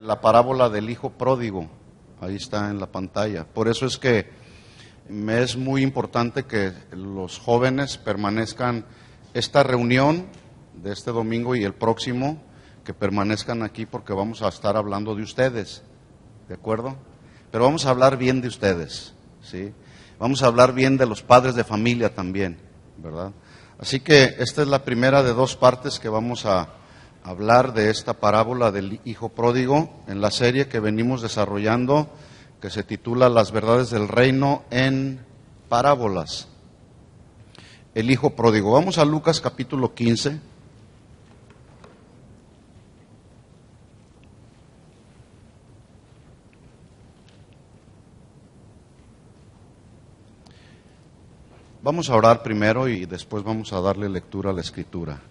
La parábola del hijo pródigo, ahí está en la pantalla. Por eso es que me es muy importante que los jóvenes permanezcan esta reunión de este domingo y el próximo, que permanezcan aquí porque vamos a estar hablando de ustedes, ¿de acuerdo? Pero vamos a hablar bien de ustedes, ¿sí? Vamos a hablar bien de los padres de familia también, ¿verdad? Así que esta es la primera de dos partes que vamos a hablar de esta parábola del hijo pródigo en la serie que venimos desarrollando, que se titula Las verdades del reino en parábolas. El hijo pródigo. Vamos a Lucas capítulo 15. Vamos a orar primero y después vamos a darle lectura a la Escritura.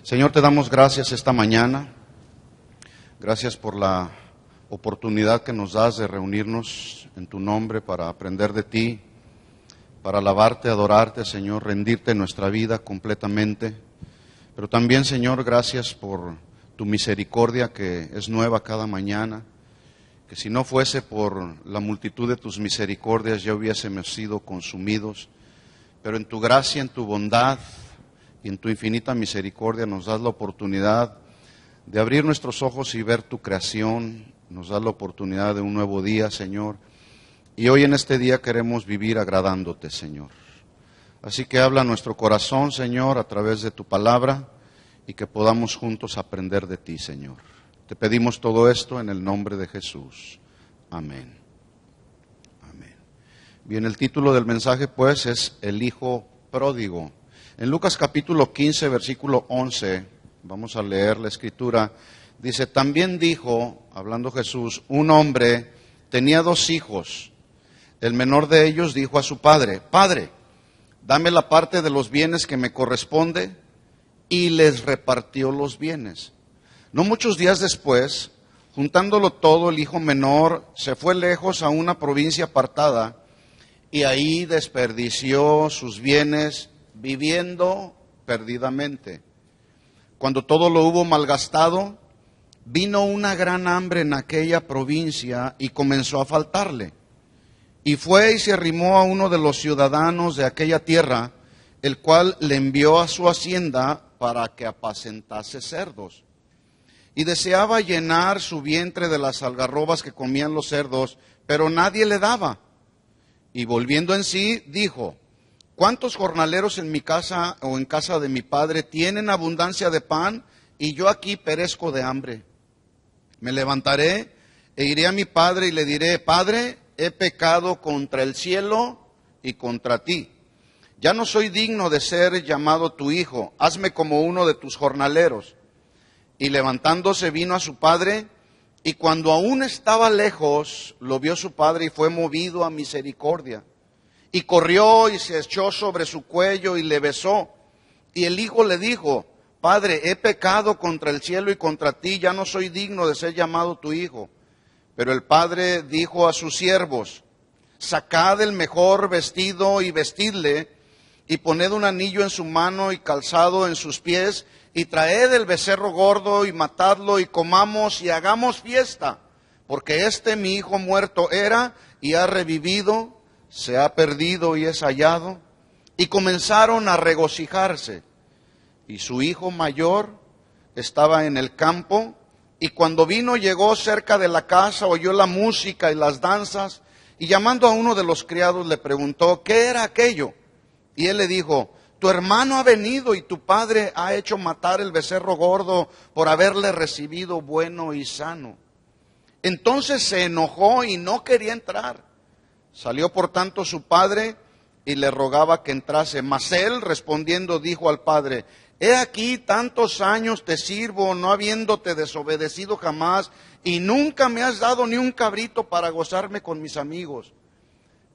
Señor, te damos gracias esta mañana. Gracias por la oportunidad que nos das de reunirnos en tu nombre para aprender de ti, para alabarte, adorarte, Señor, rendirte nuestra vida completamente. Pero también, Señor, gracias por tu misericordia que es nueva cada mañana, que si no fuese por la multitud de tus misericordias ya hubiésemos sido consumidos. Pero en tu gracia, en tu bondad y en tu infinita misericordia nos das la oportunidad de abrir nuestros ojos y ver tu creación, nos das la oportunidad de un nuevo día, Señor. Y hoy en este día queremos vivir agradándote, Señor. Así que habla nuestro corazón, Señor, a través de tu palabra y que podamos juntos aprender de ti, Señor. Te pedimos todo esto en el nombre de Jesús. Amén. Amén. Bien, el título del mensaje pues es El hijo pródigo. En Lucas capítulo 15, versículo 11, vamos a leer la escritura. Dice, también dijo, hablando Jesús, un hombre tenía 2 hijos. El menor de ellos dijo a su padre, Padre, dame la parte de los bienes que me corresponde, y les repartió los bienes. No muchos días después, juntándolo todo, el hijo menor se fue lejos a una provincia apartada, y ahí desperdició sus bienes viviendo perdidamente. Cuando todo lo hubo malgastado, vino una gran hambre en aquella provincia y comenzó a faltarle. Y fue y se arrimó a uno de los ciudadanos de aquella tierra, el cual le envió a su hacienda para que apacentase cerdos. Y deseaba llenar su vientre de las algarrobas que comían los cerdos, pero nadie le daba. Y volviendo en sí, dijo, ¿cuántos jornaleros en mi casa o en casa de mi padre tienen abundancia de pan y yo aquí perezco de hambre? Me levantaré e iré a mi padre y le diré, Padre, he pecado contra el cielo y contra ti. Ya no soy digno de ser llamado tu hijo, hazme como uno de tus jornaleros. Y levantándose vino a su padre, y cuando aún estaba lejos, lo vio su padre y fue movido a misericordia. Y corrió y se echó sobre su cuello y le besó. Y el hijo le dijo, Padre, he pecado contra el cielo y contra ti, ya no soy digno de ser llamado tu hijo. Pero el padre dijo a sus siervos, sacad el mejor vestido y vestidle, y poned un anillo en su mano y calzado en sus pies, y traed el becerro gordo y matadlo y comamos y hagamos fiesta, porque mi hijo muerto era y ha revivido, se ha perdido y es hallado. Y comenzaron a regocijarse. Y su hijo mayor estaba en el campo, y cuando vino llegó cerca de la casa, oyó la música y las danzas, y llamando a uno de los criados le preguntó, ¿qué era aquello? Y él le dijo, tu hermano ha venido y tu padre ha hecho matar el becerro gordo por haberle recibido bueno y sano. Entonces se enojó y no quería entrar. Salió por tanto su padre y le rogaba que entrase. Mas él respondiendo dijo al padre, he aquí tantos años te sirvo, no habiéndote desobedecido jamás, y nunca me has dado ni un cabrito para gozarme con mis amigos.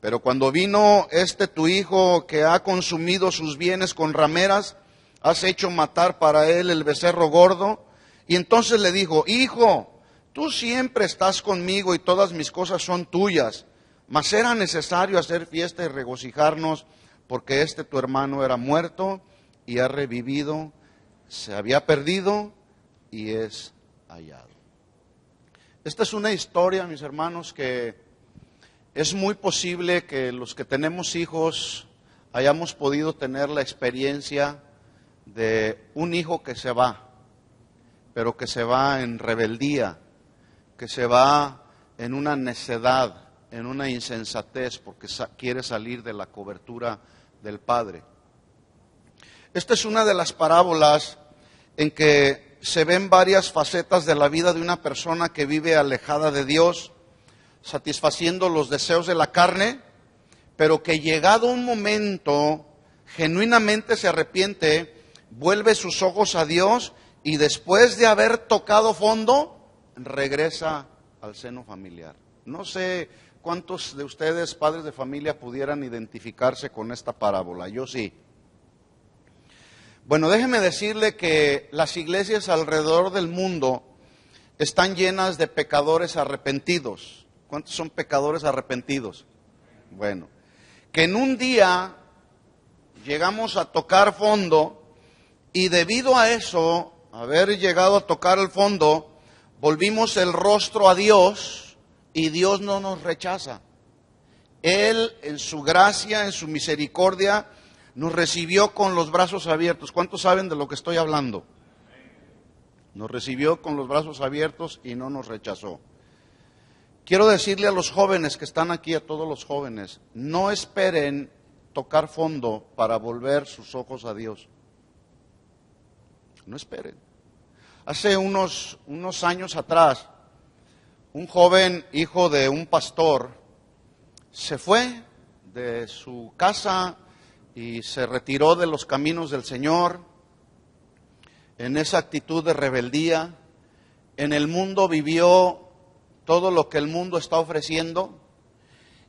Pero cuando vino tu hijo que ha consumido sus bienes con rameras, has hecho matar para él el becerro gordo. Y entonces le dijo, hijo, tú siempre estás conmigo y todas mis cosas son tuyas. Mas era necesario hacer fiesta y regocijarnos, porque tu hermano era muerto y ha revivido, se había perdido y es hallado. Esta es una historia, mis hermanos, que es muy posible que los que tenemos hijos hayamos podido tener la experiencia de un hijo que se va, pero que se va en rebeldía, que se va en una necedad, en una insensatez, porque quiere salir de la cobertura del Padre. Esta es una de las parábolas en que se ven varias facetas de la vida de una persona que vive alejada de Dios, satisfaciendo los deseos de la carne, pero que llegado un momento genuinamente se arrepiente, vuelve sus ojos a Dios y después de haber tocado fondo, regresa al seno familiar. No sé cuántos de ustedes, padres de familia, pudieran identificarse con esta parábola. Yo sí. Bueno, déjeme decirle que las iglesias alrededor del mundo están llenas de pecadores arrepentidos. ¿Cuántos son pecadores arrepentidos? Bueno, que en un día llegamos a tocar fondo y debido a eso, haber llegado a tocar el fondo, volvimos el rostro a Dios y Dios no nos rechaza. Él, en su gracia, en su misericordia, nos recibió con los brazos abiertos. ¿Cuántos saben de lo que estoy hablando? Nos recibió con los brazos abiertos y no nos rechazó. Quiero decirle a los jóvenes que están aquí, a todos los jóvenes, no esperen tocar fondo para volver sus ojos a Dios. No esperen. Hace unos años atrás, un joven hijo de un pastor se fue de su casa y se retiró de los caminos del Señor en esa actitud de rebeldía. En el mundo vivió todo lo que el mundo está ofreciendo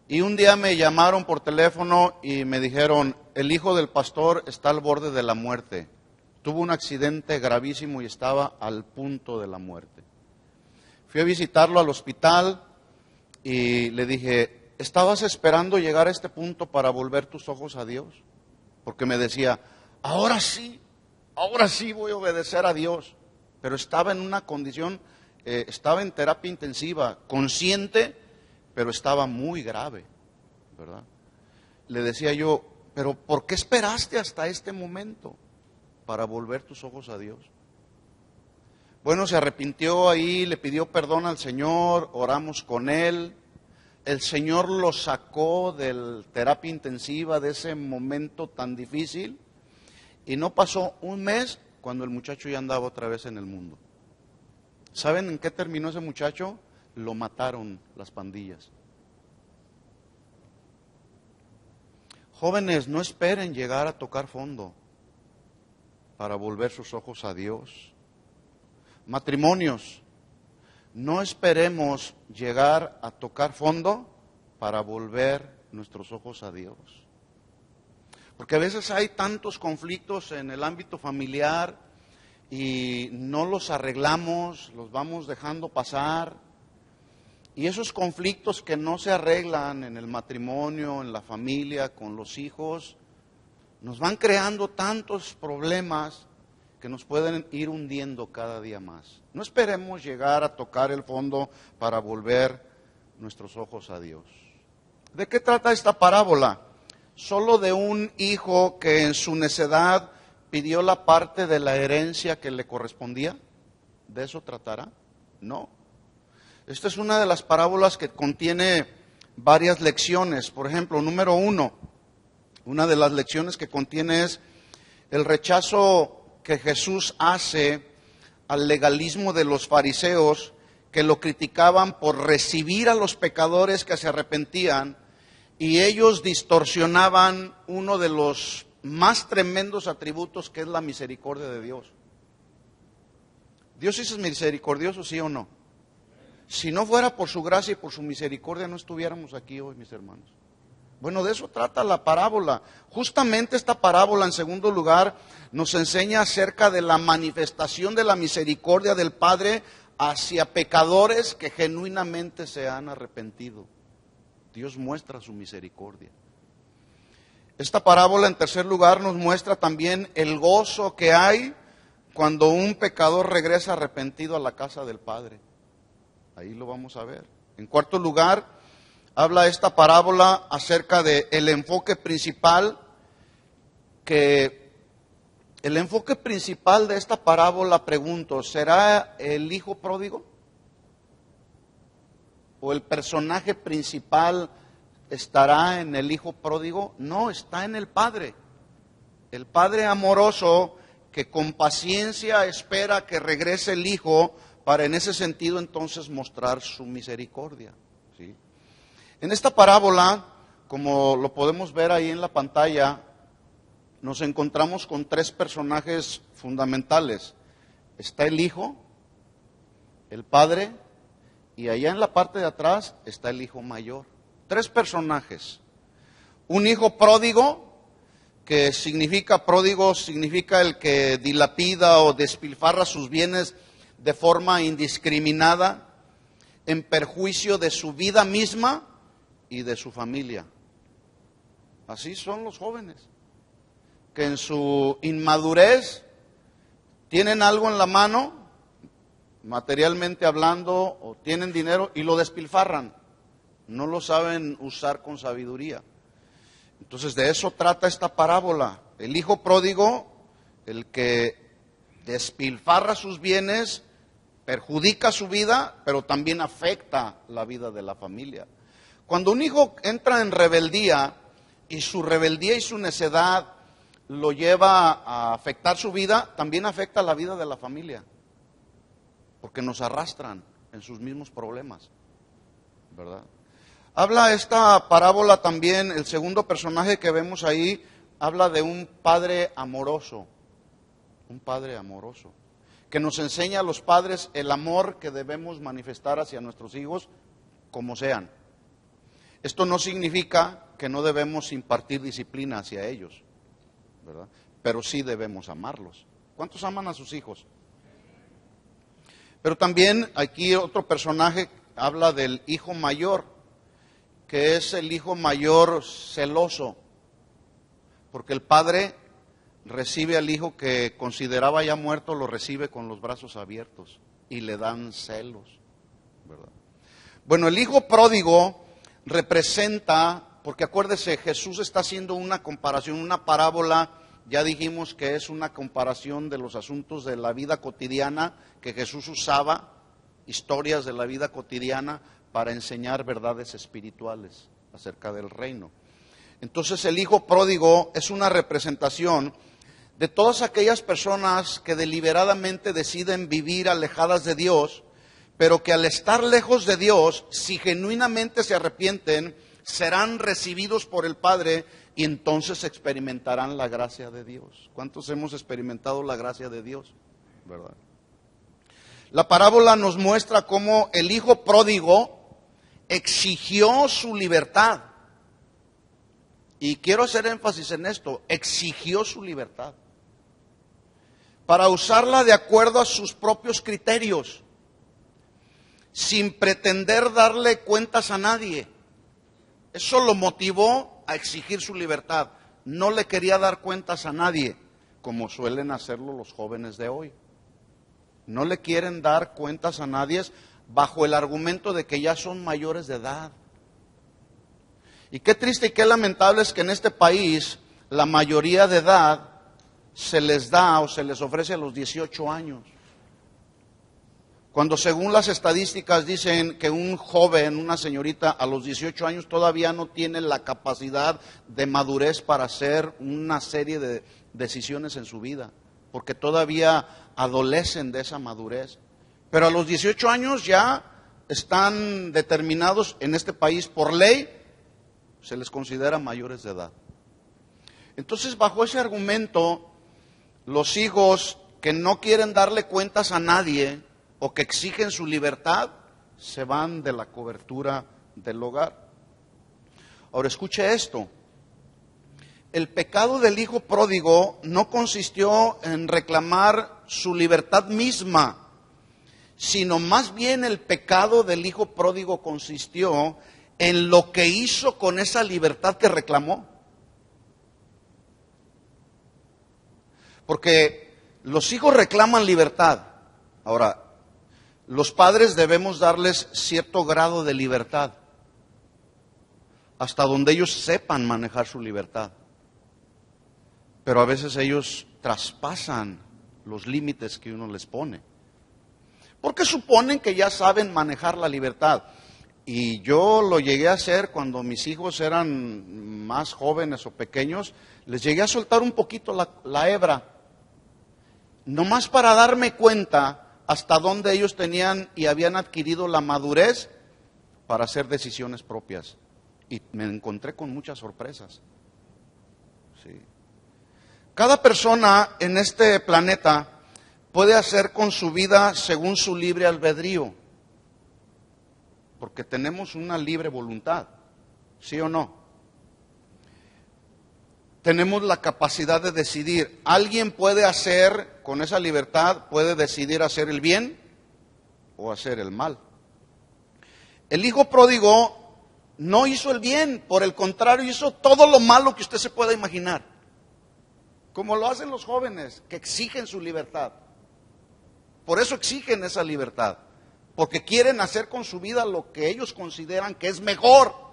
y un día me llamaron por teléfono y me dijeron, el hijo del pastor está al borde de la muerte. Tuvo un accidente gravísimo y estaba al punto de la muerte. Fui a visitarlo al hospital y le dije, ¿estabas esperando llegar a este punto para volver tus ojos a Dios? Porque me decía, ahora sí voy a obedecer a Dios. Pero estaba en una condición, estaba en terapia intensiva, consciente, pero estaba muy grave, ¿verdad? Le decía yo, pero ¿por qué esperaste hasta este momento para volver tus ojos a Dios? Bueno, se arrepintió ahí, le pidió perdón al Señor, oramos con él. El Señor lo sacó de la terapia intensiva, de ese momento tan difícil. Y no pasó un mes cuando el muchacho ya andaba otra vez en el mundo. ¿Saben en qué terminó ese muchacho? Lo mataron las pandillas. Jóvenes, no esperen llegar a tocar fondo para volver sus ojos a Dios. Matrimonios, no esperemos llegar a tocar fondo para volver nuestros ojos a Dios. Porque a veces hay tantos conflictos en el ámbito familiar y no los arreglamos, los vamos dejando pasar. Y esos conflictos que no se arreglan en el matrimonio, en la familia, con los hijos, nos van creando tantos problemas que nos pueden ir hundiendo cada día más. No esperemos llegar a tocar el fondo para volver nuestros ojos a Dios. ¿De qué trata esta parábola? ¿Solo de un hijo que en su necedad pidió la parte de la herencia que le correspondía? ¿De eso tratará? No. Esta es una de las parábolas que contiene varias lecciones. Por ejemplo, número 1, una de las lecciones que contiene es el rechazo que Jesús hace al legalismo de los fariseos, que lo criticaban por recibir a los pecadores que se arrepentían, y ellos distorsionaban uno de los más tremendos atributos, que es la misericordia de Dios. ¿Dios es misericordioso, sí o no? Si no fuera por su gracia y por su misericordia, no estuviéramos aquí hoy, mis hermanos. Bueno, de eso trata la parábola. Justamente esta parábola, en segundo lugar, nos enseña acerca de la manifestación de la misericordia del Padre hacia pecadores que genuinamente se han arrepentido. Dios muestra su misericordia. Esta parábola, en tercer lugar, nos muestra también el gozo que hay cuando un pecador regresa arrepentido a la casa del Padre. Ahí lo vamos a ver. En cuarto lugar, habla esta parábola acerca de el enfoque principal de esta parábola, pregunto, ¿será el hijo pródigo? ¿O el personaje principal estará en el hijo pródigo? No, está en el padre. El padre amoroso que con paciencia espera que regrese el hijo para en ese sentido entonces mostrar su misericordia. ¿Sí? En esta parábola, como lo podemos ver ahí en la pantalla, nos encontramos con tres personajes fundamentales. Está el hijo, el padre, y allá en la parte de atrás está el hijo mayor. Tres personajes. Un hijo pródigo, que pródigo significa el que dilapida o despilfarra sus bienes de forma indiscriminada, en perjuicio de su vida misma y de su familia. Así son los jóvenes, que en su inmadurez tienen algo en la mano, materialmente hablando, o tienen dinero y lo despilfarran. No lo saben usar con sabiduría. Entonces de eso trata esta parábola. El hijo pródigo, el que despilfarra sus bienes, perjudica su vida, pero también afecta la vida de la familia. Cuando un hijo entra en rebeldía y su rebeldía y su necedad lo lleva a afectar su vida, también afecta la vida de la familia, porque nos arrastran en sus mismos problemas, ¿verdad? Habla esta parábola también, el segundo personaje que vemos ahí, habla de un padre amoroso, que nos enseña a los padres el amor que debemos manifestar hacia nuestros hijos, como sean. Esto no significa que no debemos impartir disciplina hacia ellos, ¿verdad? Pero sí debemos amarlos. ¿Cuántos aman a sus hijos? Pero también aquí otro personaje habla del hijo mayor, que es el hijo mayor celoso, porque el padre recibe al hijo que consideraba ya muerto, lo recibe con los brazos abiertos y le dan celos, ¿verdad? Bueno, el hijo pródigo representa, porque acuérdese, Jesús está haciendo una comparación, una parábola. Ya dijimos que es una comparación de los asuntos de la vida cotidiana, que Jesús usaba historias de la vida cotidiana para enseñar verdades espirituales acerca del reino. Entonces el hijo pródigo es una representación de todas aquellas personas que deliberadamente deciden vivir alejadas de Dios, pero que al estar lejos de Dios, si genuinamente se arrepienten, serán recibidos por el Padre y entonces experimentarán la gracia de Dios. ¿Cuántos hemos experimentado la gracia de Dios? ¿Verdad? La parábola nos muestra cómo el hijo pródigo exigió su libertad. Y quiero hacer énfasis en esto, exigió su libertad para usarla de acuerdo a sus propios criterios, sin pretender darle cuentas a nadie. Eso lo motivó a exigir su libertad. No le quería dar cuentas a nadie, como suelen hacerlo los jóvenes de hoy. No le quieren dar cuentas a nadie bajo el argumento de que ya son mayores de edad. Y qué triste y qué lamentable es que en este país la mayoría de edad se les da o se les ofrece a los 18 años. Cuando según las estadísticas dicen que un joven, una señorita a los 18 años todavía no tiene la capacidad de madurez para hacer una serie de decisiones en su vida, porque todavía adolecen de esa madurez. Pero a los 18 años ya están determinados en este país por ley, se les considera mayores de edad. Entonces, bajo ese argumento, los hijos que no quieren darle cuentas a nadie o que exigen su libertad, se van de la cobertura del hogar. Ahora escuche esto. El pecado del hijo pródigo no consistió en reclamar su libertad misma, sino más bien el pecado del hijo pródigo consistió en lo que hizo con esa libertad que reclamó. Porque los hijos reclaman libertad. Ahora, Los padres debemos darles cierto grado de libertad, hasta donde ellos sepan manejar su libertad. Pero a veces ellos traspasan los límites que uno les pone, porque suponen que ya saben manejar la libertad. Y yo lo llegué a hacer cuando mis hijos eran más jóvenes o pequeños, les llegué a soltar un poquito la hebra, nomás para darme cuenta hasta dónde ellos tenían y habían adquirido la madurez para hacer decisiones propias. Y me encontré con muchas sorpresas. Sí. Cada persona en este planeta puede hacer con su vida según su libre albedrío, porque tenemos una libre voluntad, ¿sí o no? Tenemos la capacidad de decidir. Alguien puede hacer, con esa libertad, puede decidir hacer el bien o hacer el mal. El hijo pródigo no hizo el bien, por el contrario, hizo todo lo malo que usted se pueda imaginar. Como lo hacen los jóvenes, que exigen su libertad. Por eso exigen esa libertad, porque quieren hacer con su vida lo que ellos consideran que es mejor.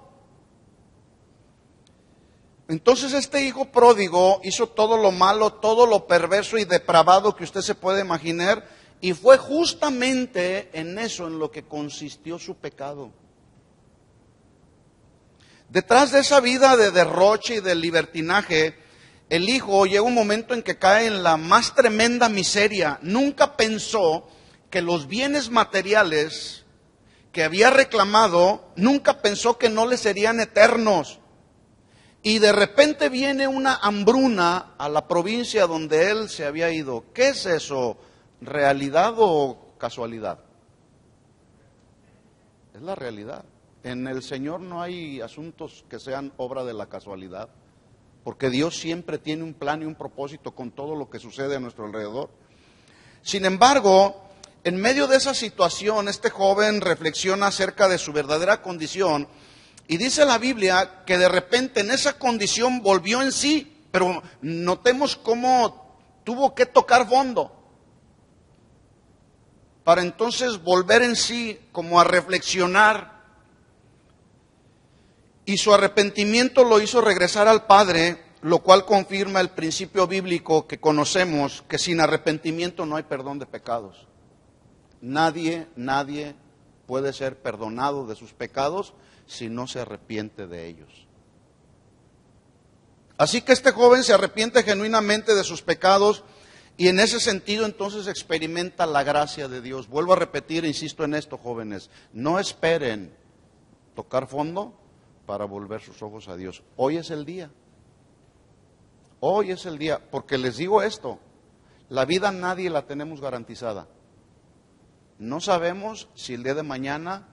Entonces este hijo pródigo hizo todo lo malo, todo lo perverso y depravado que usted se puede imaginar, y fue justamente en eso en lo que consistió su pecado. Detrás de esa vida de derroche y de libertinaje, el hijo llega un momento en que cae en la más tremenda miseria. Nunca pensó que los bienes materiales que había reclamado, nunca pensó que no le serían eternos. Y de repente viene una hambruna a la provincia donde él se había ido. ¿Qué es eso? ¿Realidad o casualidad? Es la realidad. En el Señor no hay asuntos que sean obra de la casualidad, porque Dios siempre tiene un plan y un propósito con todo lo que sucede a nuestro alrededor. Sin embargo, en medio de esa situación, este joven reflexiona acerca de su verdadera condición. Y dice la Biblia que de repente en esa condición volvió en sí, pero notemos cómo tuvo que tocar fondo para entonces volver en sí, como a reflexionar. Y su arrepentimiento lo hizo regresar al Padre, lo cual confirma el principio bíblico que conocemos, que sin arrepentimiento no hay perdón de pecados. Nadie puede ser perdonado de sus pecados si no se arrepiente de ellos. Así que este joven se arrepiente genuinamente de sus pecados y en ese sentido entonces experimenta la gracia de Dios. Vuelvo a repetir, insisto en esto, jóvenes, no esperen tocar fondo para volver sus ojos a Dios. Hoy es el día. Hoy es el día, porque les digo esto, la vida nadie la tenemos garantizada. No sabemos si el día de mañana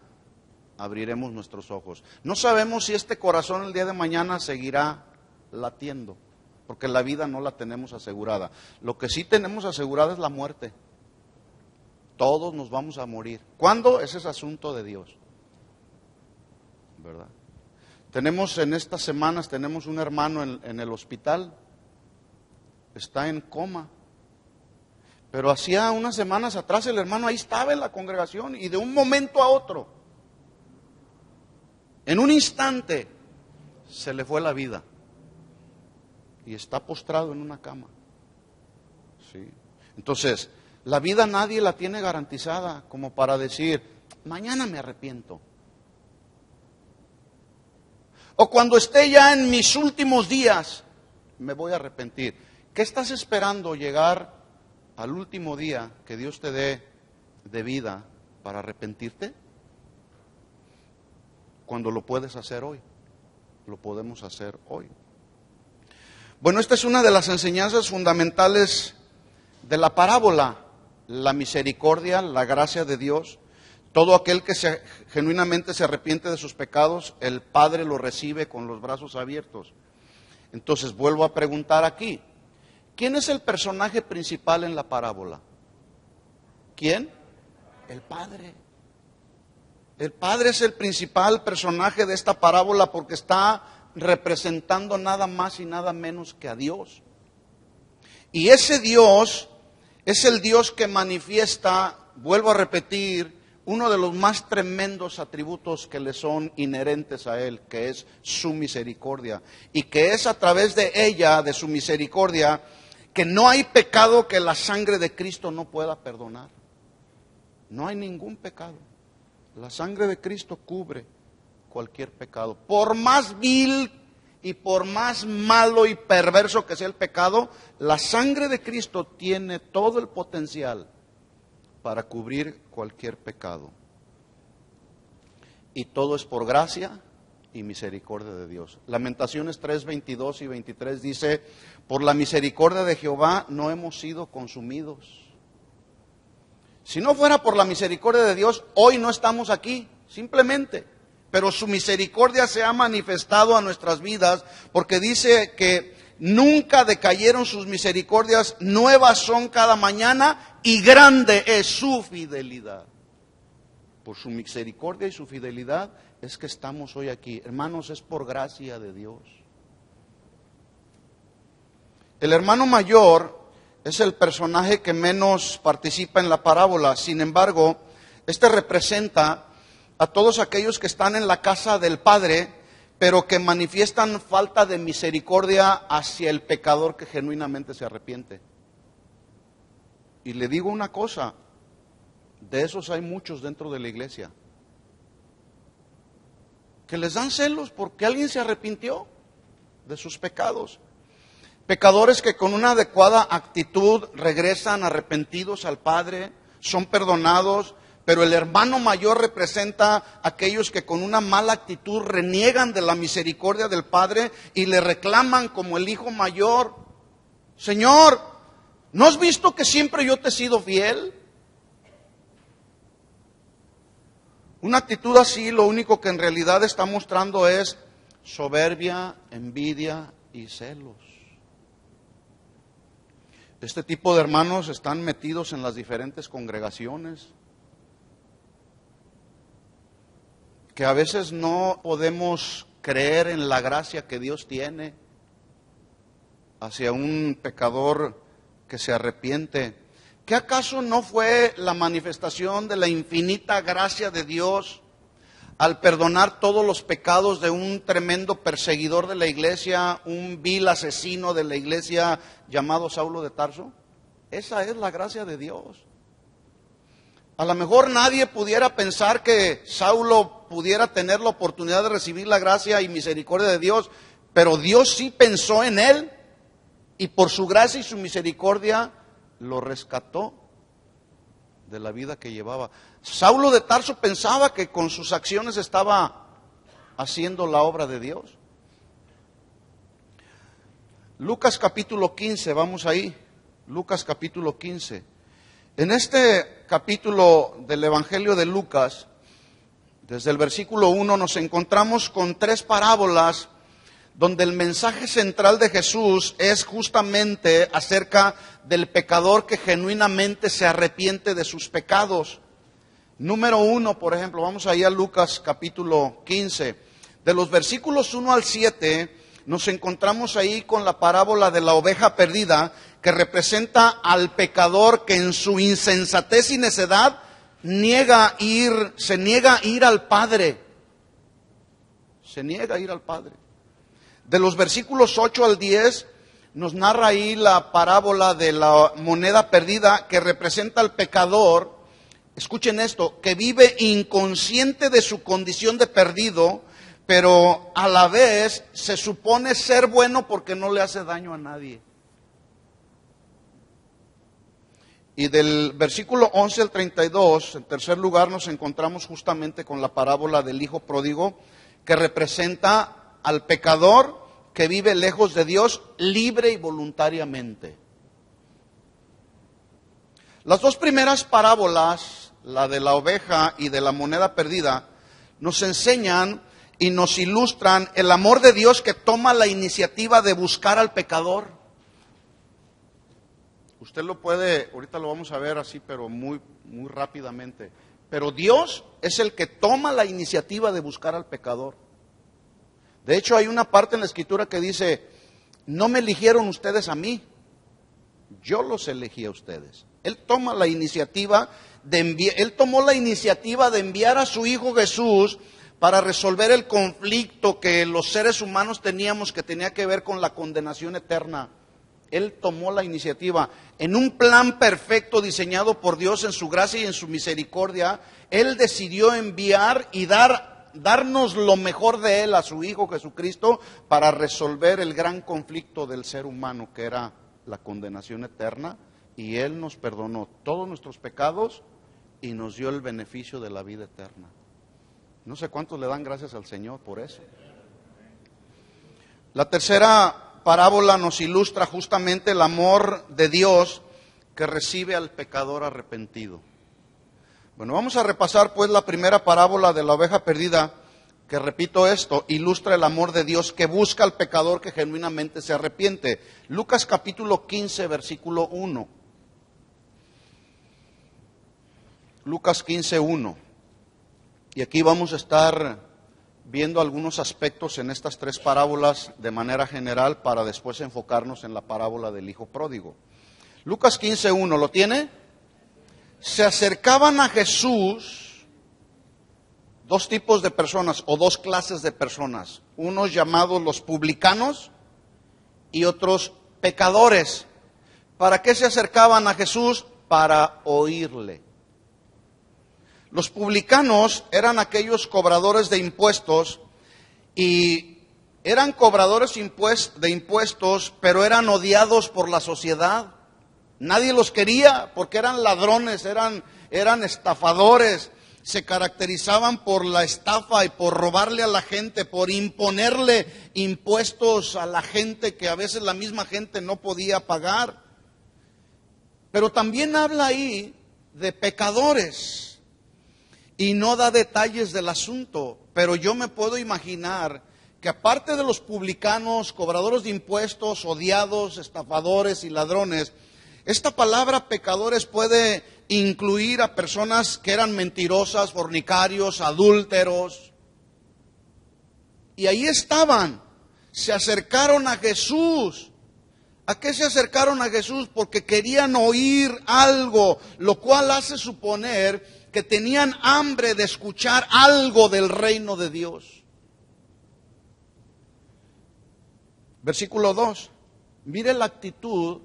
abriremos nuestros ojos. No sabemos si este corazón el día de mañana seguirá latiendo, porque la vida no la tenemos asegurada. Lo que sí tenemos asegurada es la muerte. Todos nos vamos a morir. ¿Cuándo? Ese es asunto de Dios, ¿verdad? Tenemos en estas semanas, tenemos un hermano en el hospital, está en coma. Pero hacía unas semanas atrás el hermano ahí estaba en la congregación y de un momento a otro, en un instante, se le fue la vida y está postrado en una cama. ¿Sí? Entonces, la vida nadie la tiene garantizada como para decir, mañana me arrepiento. O cuando esté ya en mis últimos días, me voy a arrepentir. ¿Qué estás esperando llegar al último día que Dios te dé de vida para arrepentirte? Cuando lo puedes hacer hoy, lo podemos hacer hoy. Bueno, esta es una de las enseñanzas fundamentales de la parábola, la misericordia, la gracia de Dios. Todo aquel que genuinamente se arrepiente de sus pecados, el Padre lo recibe con los brazos abiertos. Entonces vuelvo a preguntar aquí, ¿quién es el personaje principal en la parábola? ¿Quién? El Padre. El Padre es el principal personaje de esta parábola porque está representando nada más y nada menos que a Dios. Y ese Dios es el Dios que manifiesta vuelvo a repetir, uno de los más tremendos atributos que le son inherentes a Él, que es su misericordia. Y que es a través de ella, de su misericordia, que no hay pecado que la sangre de Cristo no pueda perdonar. No hay ningún pecado. La sangre de Cristo cubre cualquier pecado. Por más vil y por más malo y perverso que sea el pecado, la sangre de Cristo tiene todo el potencial para cubrir cualquier pecado. Y todo es por gracia y misericordia de Dios. Lamentaciones 3, 22 y 23 dice: por la misericordia de Jehová no hemos sido consumidos. Si no fuera por la misericordia de Dios, hoy no estamos aquí, simplemente. Pero su misericordia se ha manifestado a nuestras vidas, porque dice que nunca decayeron sus misericordias, nuevas son cada mañana y grande es su fidelidad. Por su misericordia y su fidelidad es que estamos hoy aquí. Hermanos, es por gracia de Dios. El hermano mayor es el personaje que menos participa en la parábola. Sin embargo, este representa a todos aquellos que están en la casa del Padre, pero que manifiestan falta de misericordia hacia el pecador que genuinamente se arrepiente. Y le digo una cosa, de esos hay muchos dentro de la iglesia, que les dan celos porque alguien se arrepintió de sus pecados. Pecadores que con una adecuada actitud regresan arrepentidos al Padre, son perdonados. Pero el hermano mayor representa a aquellos que con una mala actitud reniegan de la misericordia del Padre y le reclaman como el hijo mayor: Señor, ¿no has visto que siempre yo te he sido fiel? Una actitud así lo único que en realidad está mostrando es soberbia, envidia y celos. Este tipo de hermanos están metidos en las diferentes congregaciones, que a veces no podemos creer en la gracia que Dios tiene hacia un pecador que se arrepiente. ¿Qué acaso no fue la manifestación de la infinita gracia de Dios al perdonar todos los pecados de un tremendo perseguidor de la iglesia, un vil asesino de la iglesia llamado Saulo de Tarso? Esa es la gracia de Dios. A lo mejor nadie pudiera pensar que Saulo pudiera tener la oportunidad de recibir la gracia y misericordia de Dios, pero Dios sí pensó en él y por su gracia y su misericordia lo rescató de la vida que llevaba. Saulo de Tarso pensaba que con sus acciones estaba haciendo la obra de Dios. Lucas capítulo 15, vamos ahí. Lucas capítulo 15. En este capítulo del Evangelio de Lucas, desde el versículo 1, nos encontramos con tres parábolas donde el mensaje central de Jesús es justamente acerca del pecador que genuinamente se arrepiente de sus pecados. Número 1, por ejemplo, vamos ahí a Lucas capítulo 15. De los versículos 1 al 7, nos encontramos ahí con la parábola de la oveja perdida, que representa al pecador que en su insensatez y necedad se niega a ir al Padre. Se niega a ir al Padre. De los versículos 8 al 10 nos narra ahí la parábola de la moneda perdida, que representa al pecador, escuchen esto, que vive inconsciente de su condición de perdido, pero a la vez se supone ser bueno porque no le hace daño a nadie. Y del versículo 11 al 32, en tercer lugar, nos encontramos justamente con la parábola del hijo pródigo, que representa al pecador que vive lejos de Dios libre y voluntariamente. Las dos primeras parábolas, la de la oveja y de la moneda perdida, nos enseñan y nos ilustran el amor de Dios que toma la iniciativa de buscar al pecador. Usted lo puede, ahorita lo vamos a ver así, pero muy rápidamente. Pero Dios es el que toma la iniciativa de buscar al pecador. De hecho, hay una parte en la Escritura que dice: no me eligieron ustedes a mí, yo los elegí a ustedes. Él toma la iniciativa Él tomó la iniciativa de enviar a su Hijo Jesús para resolver el conflicto que los seres humanos teníamos, que tenía que ver con la condenación eterna. Él tomó la iniciativa. En un plan perfecto diseñado por Dios en su gracia y en su misericordia, Él decidió enviar y darnos lo mejor de Él a su Hijo Jesucristo para resolver el gran conflicto del ser humano, que era la condenación eterna. Y Él nos perdonó todos nuestros pecados y nos dio el beneficio de la vida eterna. No sé cuántos le dan gracias al Señor por eso. La tercera parábola nos ilustra justamente el amor de Dios que recibe al pecador arrepentido. Bueno, vamos a repasar pues la primera parábola de la oveja perdida, que, repito esto, ilustra el amor de Dios que busca al pecador que genuinamente se arrepiente. Lucas capítulo 15, versículo 1. Lucas 15, 1. Y aquí vamos a estar viendo algunos aspectos en estas tres parábolas de manera general para después enfocarnos en la parábola del hijo pródigo. Lucas 15, 1, ¿lo tiene? Se acercaban a Jesús dos tipos de personas o dos clases de personas, unos llamados los publicanos y otros pecadores. ¿Para qué se acercaban a Jesús? Para oírle. Los publicanos eran aquellos cobradores de impuestos y eran cobradores de impuestos, pero eran odiados por la sociedad. Nadie los quería porque eran ladrones, eran estafadores, se caracterizaban por la estafa y por robarle a la gente, por imponerle impuestos a la gente que a veces la misma gente no podía pagar. Pero también habla ahí de pecadores. Y no da detalles del asunto, pero yo me puedo imaginar que aparte de los publicanos, cobradores de impuestos, odiados, estafadores y ladrones, esta palabra pecadores puede incluir a personas que eran mentirosas, fornicarios, adúlteros. Y ahí estaban, se acercaron a Jesús. ¿A qué se acercaron a Jesús? Porque querían oír algo, lo cual hace suponer que tenían hambre de escuchar algo del reino de Dios. Versículo 2. Mire la actitud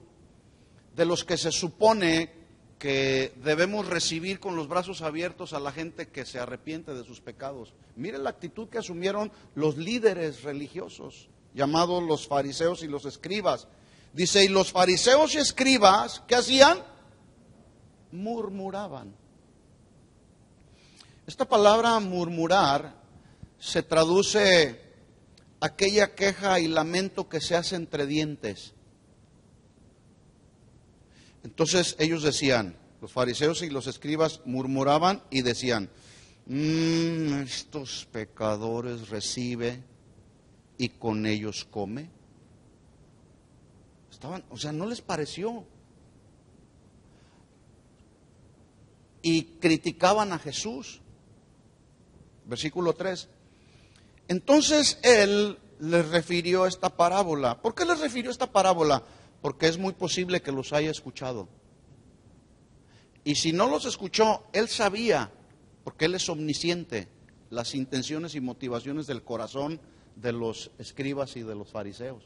de los que se supone que debemos recibir con los brazos abiertos a la gente que se arrepiente de sus pecados. Mire la actitud que asumieron los líderes religiosos, llamados los fariseos y los escribas. Dice, y los fariseos y escribas, ¿qué hacían? Murmuraban. Esta palabra murmurar se traduce aquella queja y lamento que se hace entre dientes. Entonces ellos decían, los fariseos y los escribas murmuraban y decían, estos pecadores recibe y con ellos come. No les pareció. Y criticaban a Jesús. Versículo 3. Entonces Él les refirió esta parábola. ¿Por qué les refirió esta parábola? Porque es muy posible que los haya escuchado. Y si no los escuchó, Él sabía, porque Él es omnisciente, las intenciones y motivaciones del corazón de los escribas y de los fariseos.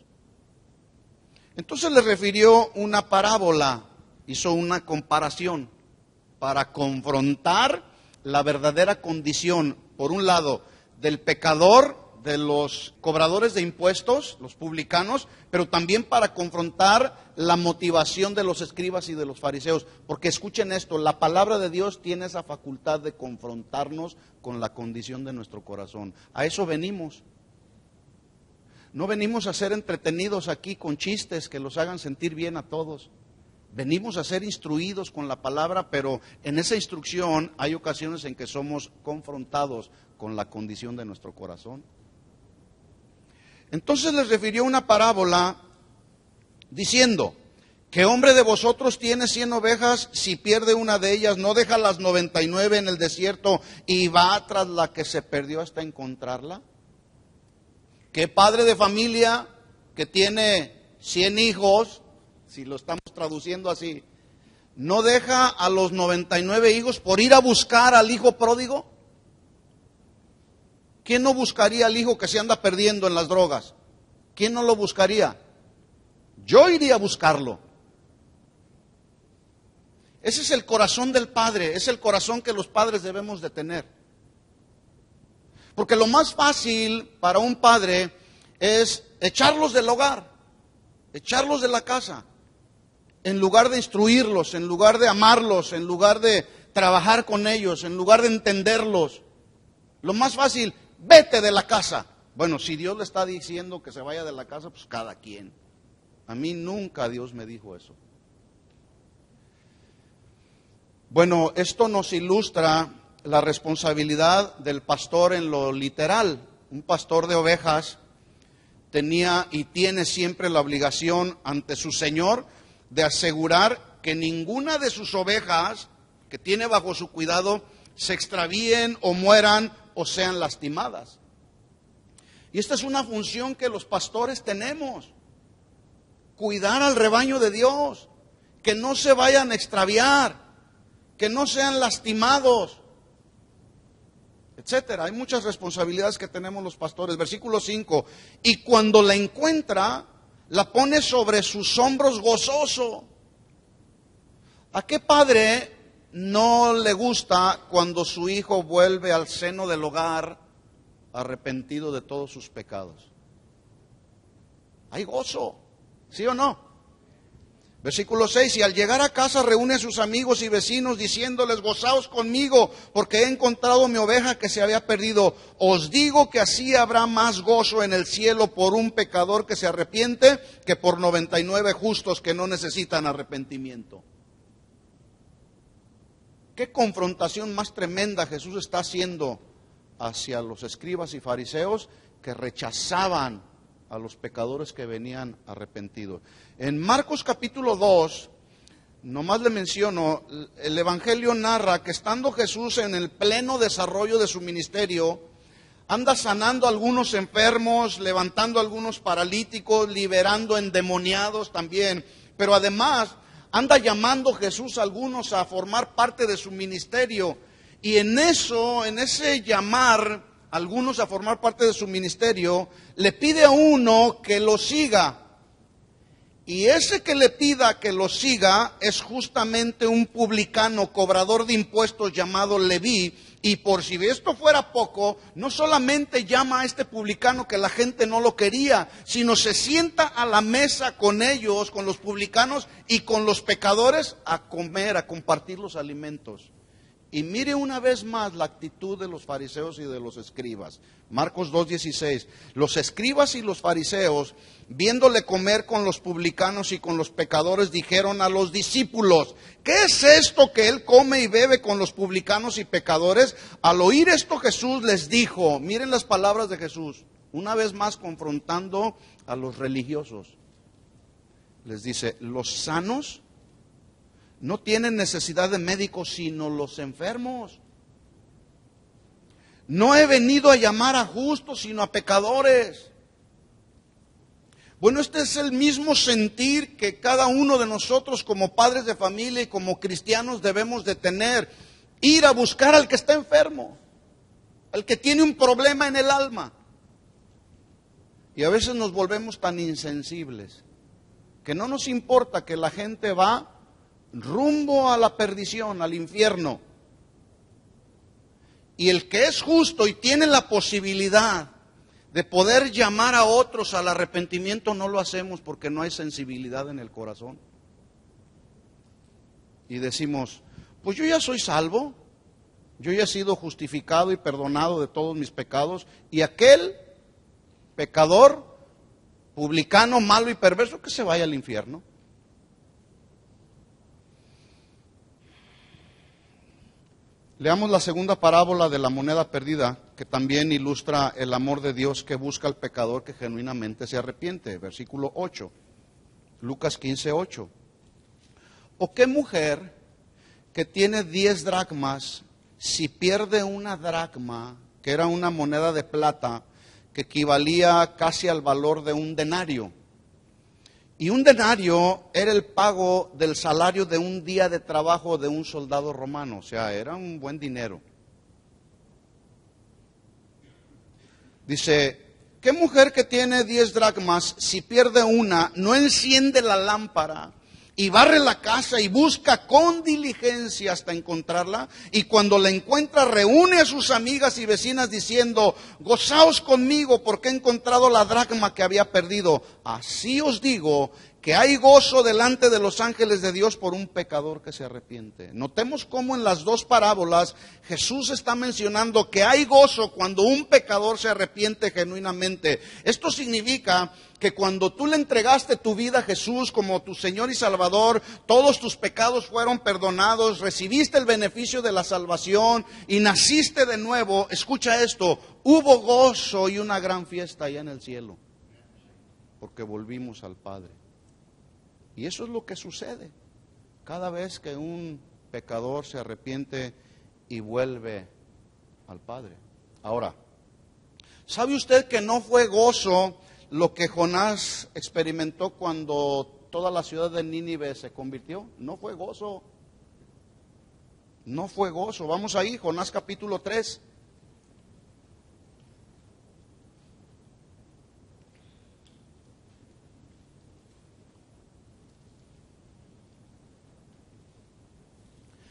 Entonces les refirió una parábola, hizo una comparación para confrontar la verdadera condición, por un lado, del pecador, de los cobradores de impuestos, los publicanos, pero también para confrontar la motivación de los escribas y de los fariseos. Porque escuchen esto, la palabra de Dios tiene esa facultad de confrontarnos con la condición de nuestro corazón. A eso venimos. No venimos a ser entretenidos aquí con chistes que los hagan sentir bien a todos. Venimos a ser instruidos con la palabra, pero en esa instrucción hay ocasiones en que somos confrontados con la condición de nuestro corazón. Entonces les refirió una parábola diciendo, ¿qué hombre de vosotros tiene 100 ovejas? Si pierde una de ellas, ¿no deja las 99 en el desierto y va tras la que se perdió hasta encontrarla? ¿Qué padre de familia que tiene 100 hijos, si lo estamos traduciendo así, ¿no deja a los 99 hijos por ir a buscar al hijo pródigo? ¿Quién no buscaría al hijo que se anda perdiendo en las drogas? ¿Quién no lo buscaría? Yo iría a buscarlo. Ese es el corazón del padre, es el corazón que los padres debemos de tener. Porque lo más fácil para un padre es echarlos del hogar, echarlos de la casa, en lugar de instruirlos, en lugar de amarlos, en lugar de trabajar con ellos, en lugar de entenderlos. Lo más fácil, vete de la casa. Bueno, si Dios le está diciendo que se vaya de la casa, pues cada quien. A mí nunca Dios me dijo eso. Bueno, esto nos ilustra la responsabilidad del pastor en lo literal. Un pastor de ovejas tenía y tiene siempre la obligación ante su Señor de asegurar que ninguna de sus ovejas que tiene bajo su cuidado se extravíen o mueran o sean lastimadas. Y esta es una función que los pastores tenemos: cuidar al rebaño de Dios, que no se vayan a extraviar, que no sean lastimados, etcétera. Hay muchas responsabilidades que tenemos los pastores. Versículo 5, y cuando la encuentra, la pone sobre sus hombros gozoso. ¿A qué padre no le gusta cuando su hijo vuelve al seno del hogar arrepentido de todos sus pecados? Hay gozo, ¿sí o no? Versículo 6, y al llegar a casa reúne a sus amigos y vecinos diciéndoles: gozaos conmigo, porque he encontrado mi oveja que se había perdido. Os digo que así habrá más gozo en el cielo por un pecador que se arrepiente que por 99 justos que no necesitan arrepentimiento. ¿Qué confrontación más tremenda Jesús está haciendo hacia los escribas y fariseos que rechazaban a los pecadores que venían arrepentidos? En Marcos capítulo 2, nomás le menciono, el Evangelio narra que estando Jesús en el pleno desarrollo de su ministerio, anda sanando a algunos enfermos, levantando a algunos paralíticos, liberando endemoniados también, pero además anda llamando Jesús a algunos a formar parte de su ministerio. Y en ese llamar a algunos a formar parte de su ministerio, le pide a uno que lo siga. Y ese que le pida que lo siga es justamente un publicano, cobrador de impuestos llamado Leví. Y por si esto fuera poco, no solamente llama a este publicano que la gente no lo quería, sino se sienta a la mesa con ellos, con los publicanos y con los pecadores, a comer, a compartir los alimentos. Y mire una vez más la actitud de los fariseos y de los escribas. Marcos 2:16. Los escribas y los fariseos, viéndole comer con los publicanos y con los pecadores, dijeron a los discípulos: ¿qué es esto que él come y bebe con los publicanos y pecadores? Al oír esto Jesús les dijo, miren las palabras de Jesús, una vez más confrontando a los religiosos. Les dice: los sanos no tienen necesidad de médicos, sino los enfermos. No he venido a llamar a justos, sino a pecadores. Bueno, este es el mismo sentir que cada uno de nosotros como padres de familia y como cristianos debemos de tener. Ir a buscar al que está enfermo, al que tiene un problema en el alma. Y a veces nos volvemos tan insensibles que no nos importa que la gente va rumbo a la perdición, al infierno. Y el que es justo y tiene la posibilidad de poder llamar a otros al arrepentimiento, no lo hacemos porque no hay sensibilidad en el corazón. Y decimos: pues yo ya soy salvo, yo ya he sido justificado y perdonado de todos mis pecados, y aquel pecador, publicano, malo y perverso, que se vaya al infierno. Leamos la segunda parábola de la moneda perdida, que también ilustra el amor de Dios que busca al pecador que genuinamente se arrepiente. Versículo 8, Lucas 15:8. ¿O qué mujer que tiene 10 dracmas, si pierde una dracma, que era una moneda de plata, que equivalía casi al valor de un denario, Y un denario era el pago del salario de un día de trabajo de un soldado romano, o sea, era un buen dinero. Dice, ¿qué mujer que tiene 10 dracmas, si pierde una, no enciende la lámpara y barre la casa y busca con diligencia hasta encontrarla? Y cuando la encuentra, reúne a sus amigas y vecinas diciendo, gozaos conmigo porque he encontrado la dracma que había perdido. Así os digo que hay gozo delante de los ángeles de Dios por un pecador que se arrepiente. Notemos cómo en las dos parábolas Jesús está mencionando que hay gozo cuando un pecador se arrepiente genuinamente. Esto significa que cuando tú le entregaste tu vida a Jesús como tu Señor y Salvador, todos tus pecados fueron perdonados, recibiste el beneficio de la salvación y naciste de nuevo. Escucha esto, hubo gozo y una gran fiesta allá en el cielo, porque volvimos al Padre. Y eso es lo que sucede cada vez que un pecador se arrepiente y vuelve al Padre. Ahora, ¿sabe usted que no fue gozo lo que Jonás experimentó cuando toda la ciudad de Nínive se convirtió? No fue gozo. No fue gozo. Vamos ahí, Jonás capítulo 3.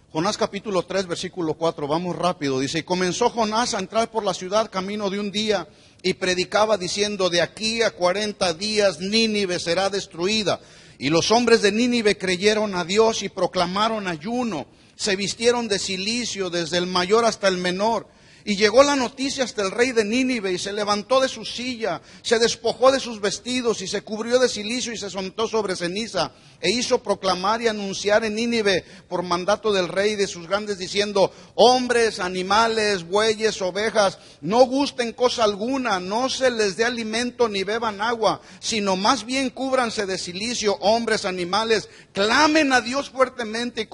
Jonás capítulo 3, versículo 4, vamos rápido. Dice, y comenzó Jonás a entrar por la ciudad camino de un día y predicaba diciendo, de aquí a 40 días Nínive será destruida. Y los hombres de Nínive creyeron a Dios y proclamaron ayuno. Se vistieron de cilicio desde el mayor hasta el menor. Y llegó la noticia hasta el rey de Nínive y se levantó de su silla, se despojó de sus vestidos y se cubrió de cilicio y se sentó sobre ceniza. E hizo proclamar y anunciar en Nínive por mandato del rey y de sus grandes diciendo, hombres, animales, bueyes, ovejas, no gusten cosa alguna, no se les dé alimento ni beban agua, sino más bien cúbranse de cilicio, hombres, animales, clamen a Dios fuertemente y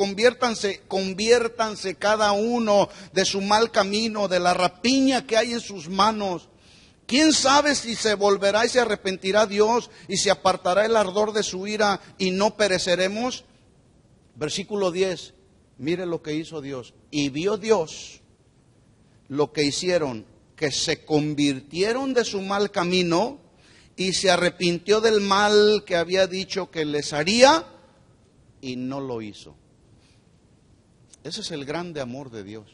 conviértanse cada uno de su mal camino, de la rapiña que hay en sus manos. ¿Quién sabe si se volverá y se arrepentirá Dios y se apartará el ardor de su ira y no pereceremos? Versículo 10, mire lo que hizo Dios. Y vio Dios lo que hicieron, que se convirtieron de su mal camino y se arrepintió del mal que había dicho que les haría y no lo hizo. Ese es el grande amor de Dios.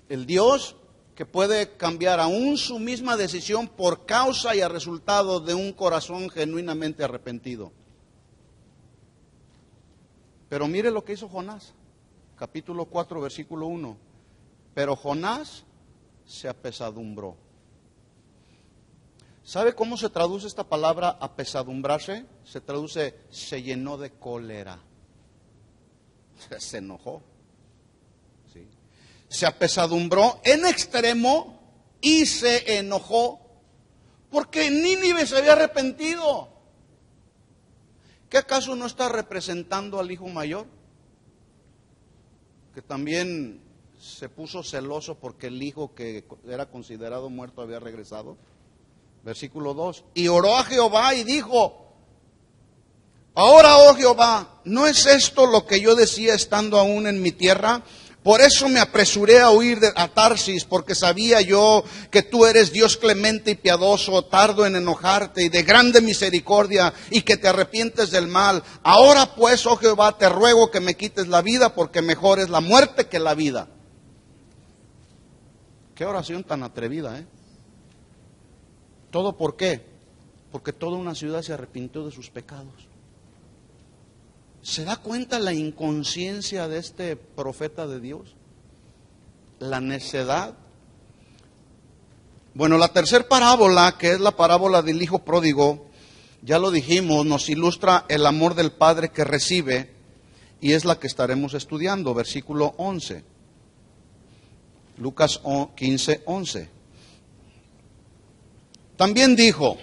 El Dios que puede cambiar aún su misma decisión por causa y a resultado de un corazón genuinamente arrepentido. Pero mire lo que hizo Jonás, capítulo 4, versículo 1. Pero Jonás se apesadumbró. ¿Sabe cómo se traduce esta palabra apesadumbrarse? Se traduce, se llenó de cólera. Se enojó. ¿Sí? Se apesadumbró en extremo y se enojó porque Nínive se había arrepentido. ¿Qué acaso no está representando al hijo mayor? Que también se puso celoso porque el hijo que era considerado muerto había regresado. Versículo 2. Y oró a Jehová y dijo, ahora, oh Jehová, ¿no es esto lo que yo decía estando aún en mi tierra? Por eso me apresuré a huir a Tarsis, porque sabía yo que tú eres Dios clemente y piadoso, tardo en enojarte y de grande misericordia, y que te arrepientes del mal. Ahora pues, oh Jehová, te ruego que me quites la vida, porque mejor es la muerte que la vida. Qué oración tan atrevida, ¿eh? ¿Todo por qué? Porque toda una ciudad se arrepintió de sus pecados. ¿Se da cuenta la inconsciencia de este profeta de Dios? La necedad. Bueno, la tercera parábola, que es la parábola del hijo pródigo, ya lo dijimos, nos ilustra el amor del padre que recibe y es la que estaremos estudiando, versículo 11. Lucas 15, 11. También dijo,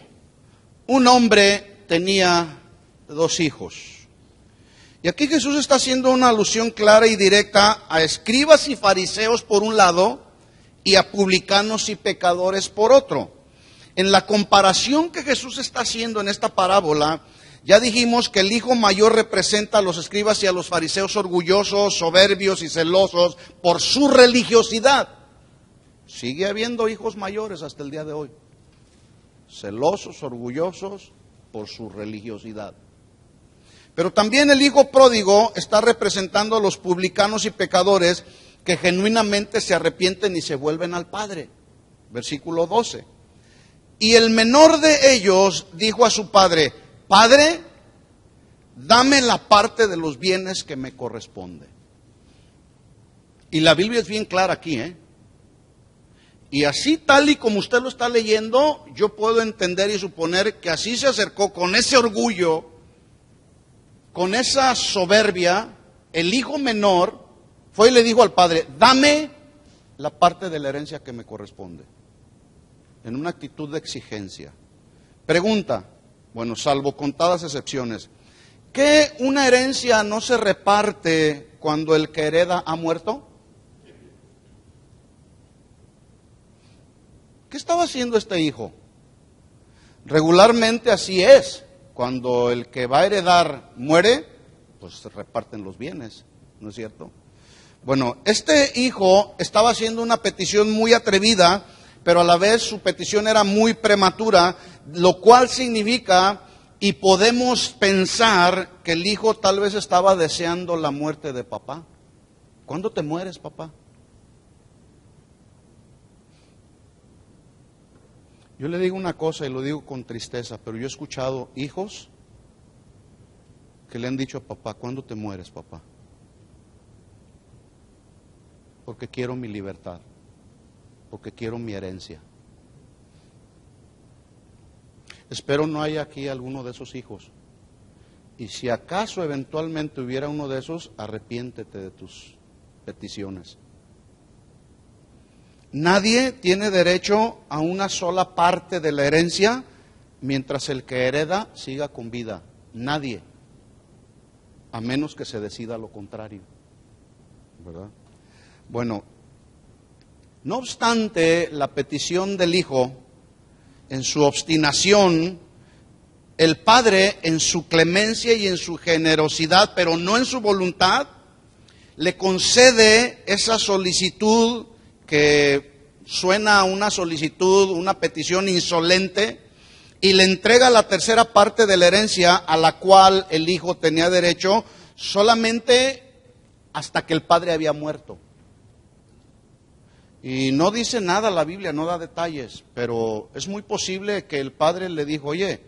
un hombre tenía 2 hijos. Y aquí Jesús está haciendo una alusión clara y directa a escribas y fariseos por un lado y a publicanos y pecadores por otro. En la comparación que Jesús está haciendo en esta parábola, ya dijimos que el hijo mayor representa a los escribas y a los fariseos orgullosos, soberbios y celosos por su religiosidad. Sigue habiendo hijos mayores hasta el día de hoy, celosos, orgullosos por su religiosidad. Pero también el hijo pródigo está representando a los publicanos y pecadores que genuinamente se arrepienten y se vuelven al Padre. Versículo 12. Y el menor de ellos dijo a su padre: Padre, dame la parte de los bienes que me corresponde. Y la Biblia es bien clara aquí, Y así, tal y como usted lo está leyendo, yo puedo entender y suponer que así se acercó con ese orgullo, con esa soberbia, el hijo menor fue y le dijo al padre: dame la parte de la herencia que me corresponde, en una actitud de exigencia. Pregunta, bueno, salvo contadas excepciones, ¿qué una herencia no se reparte cuando el que hereda ha muerto? ¿Qué estaba haciendo este hijo? Regularmente así es. Cuando el que va a heredar muere, pues se reparten los bienes, ¿no es cierto? Bueno, este hijo estaba haciendo una petición muy atrevida, pero a la vez su petición era muy prematura, lo cual significa, y podemos pensar, que el hijo tal vez estaba deseando la muerte de papá. ¿Cuándo te mueres, papá? Yo le digo una cosa y lo digo con tristeza, pero yo he escuchado hijos que le han dicho a papá: ¿cuándo te mueres, papá? Porque quiero mi libertad, porque quiero mi herencia. Espero no haya aquí alguno de esos hijos. Y si acaso eventualmente hubiera uno de esos, arrepiéntete de tus peticiones. Nadie tiene derecho a una sola parte de la herencia mientras el que hereda siga con vida. Nadie. A menos que se decida lo contrario. ¿Verdad? Bueno, no obstante la petición del hijo, en su obstinación, el padre en su clemencia y en su generosidad, pero no en su voluntad, le concede esa solicitud que suena a una solicitud, una petición insolente, y le entrega la tercera parte de la herencia a la cual el hijo tenía derecho solamente hasta que el padre había muerto. Y no dice nada la Biblia, no da detalles, pero es muy posible que el padre le dijo: oye,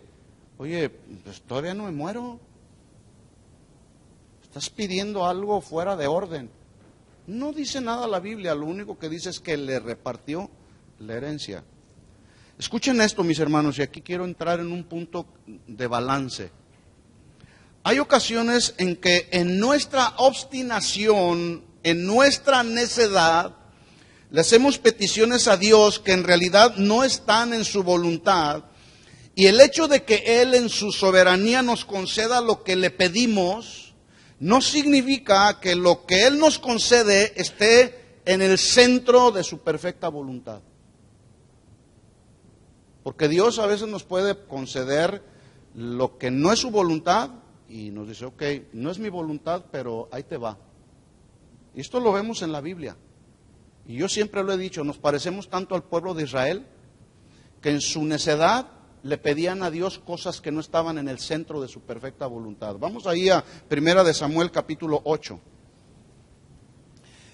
pues todavía no me muero, estás pidiendo algo fuera de orden. No dice nada la Biblia, lo único que dice es que le repartió la herencia. Escuchen esto, mis hermanos, y aquí quiero entrar en un punto de balance. Hay ocasiones en que en nuestra obstinación, en nuestra necedad, le hacemos peticiones a Dios que en realidad no están en su voluntad, y el hecho de que Él en su soberanía nos conceda lo que le pedimos no significa que lo que Él nos concede esté en el centro de su perfecta voluntad. Porque Dios a veces nos puede conceder lo que no es su voluntad y nos dice: ok, no es mi voluntad, pero ahí te va. Y esto lo vemos en la Biblia. Y yo siempre lo he dicho, nos parecemos tanto al pueblo de Israel que en su necedad le pedían a Dios cosas que no estaban en el centro de su perfecta voluntad. Vamos ahí a 1 de Samuel capítulo 8.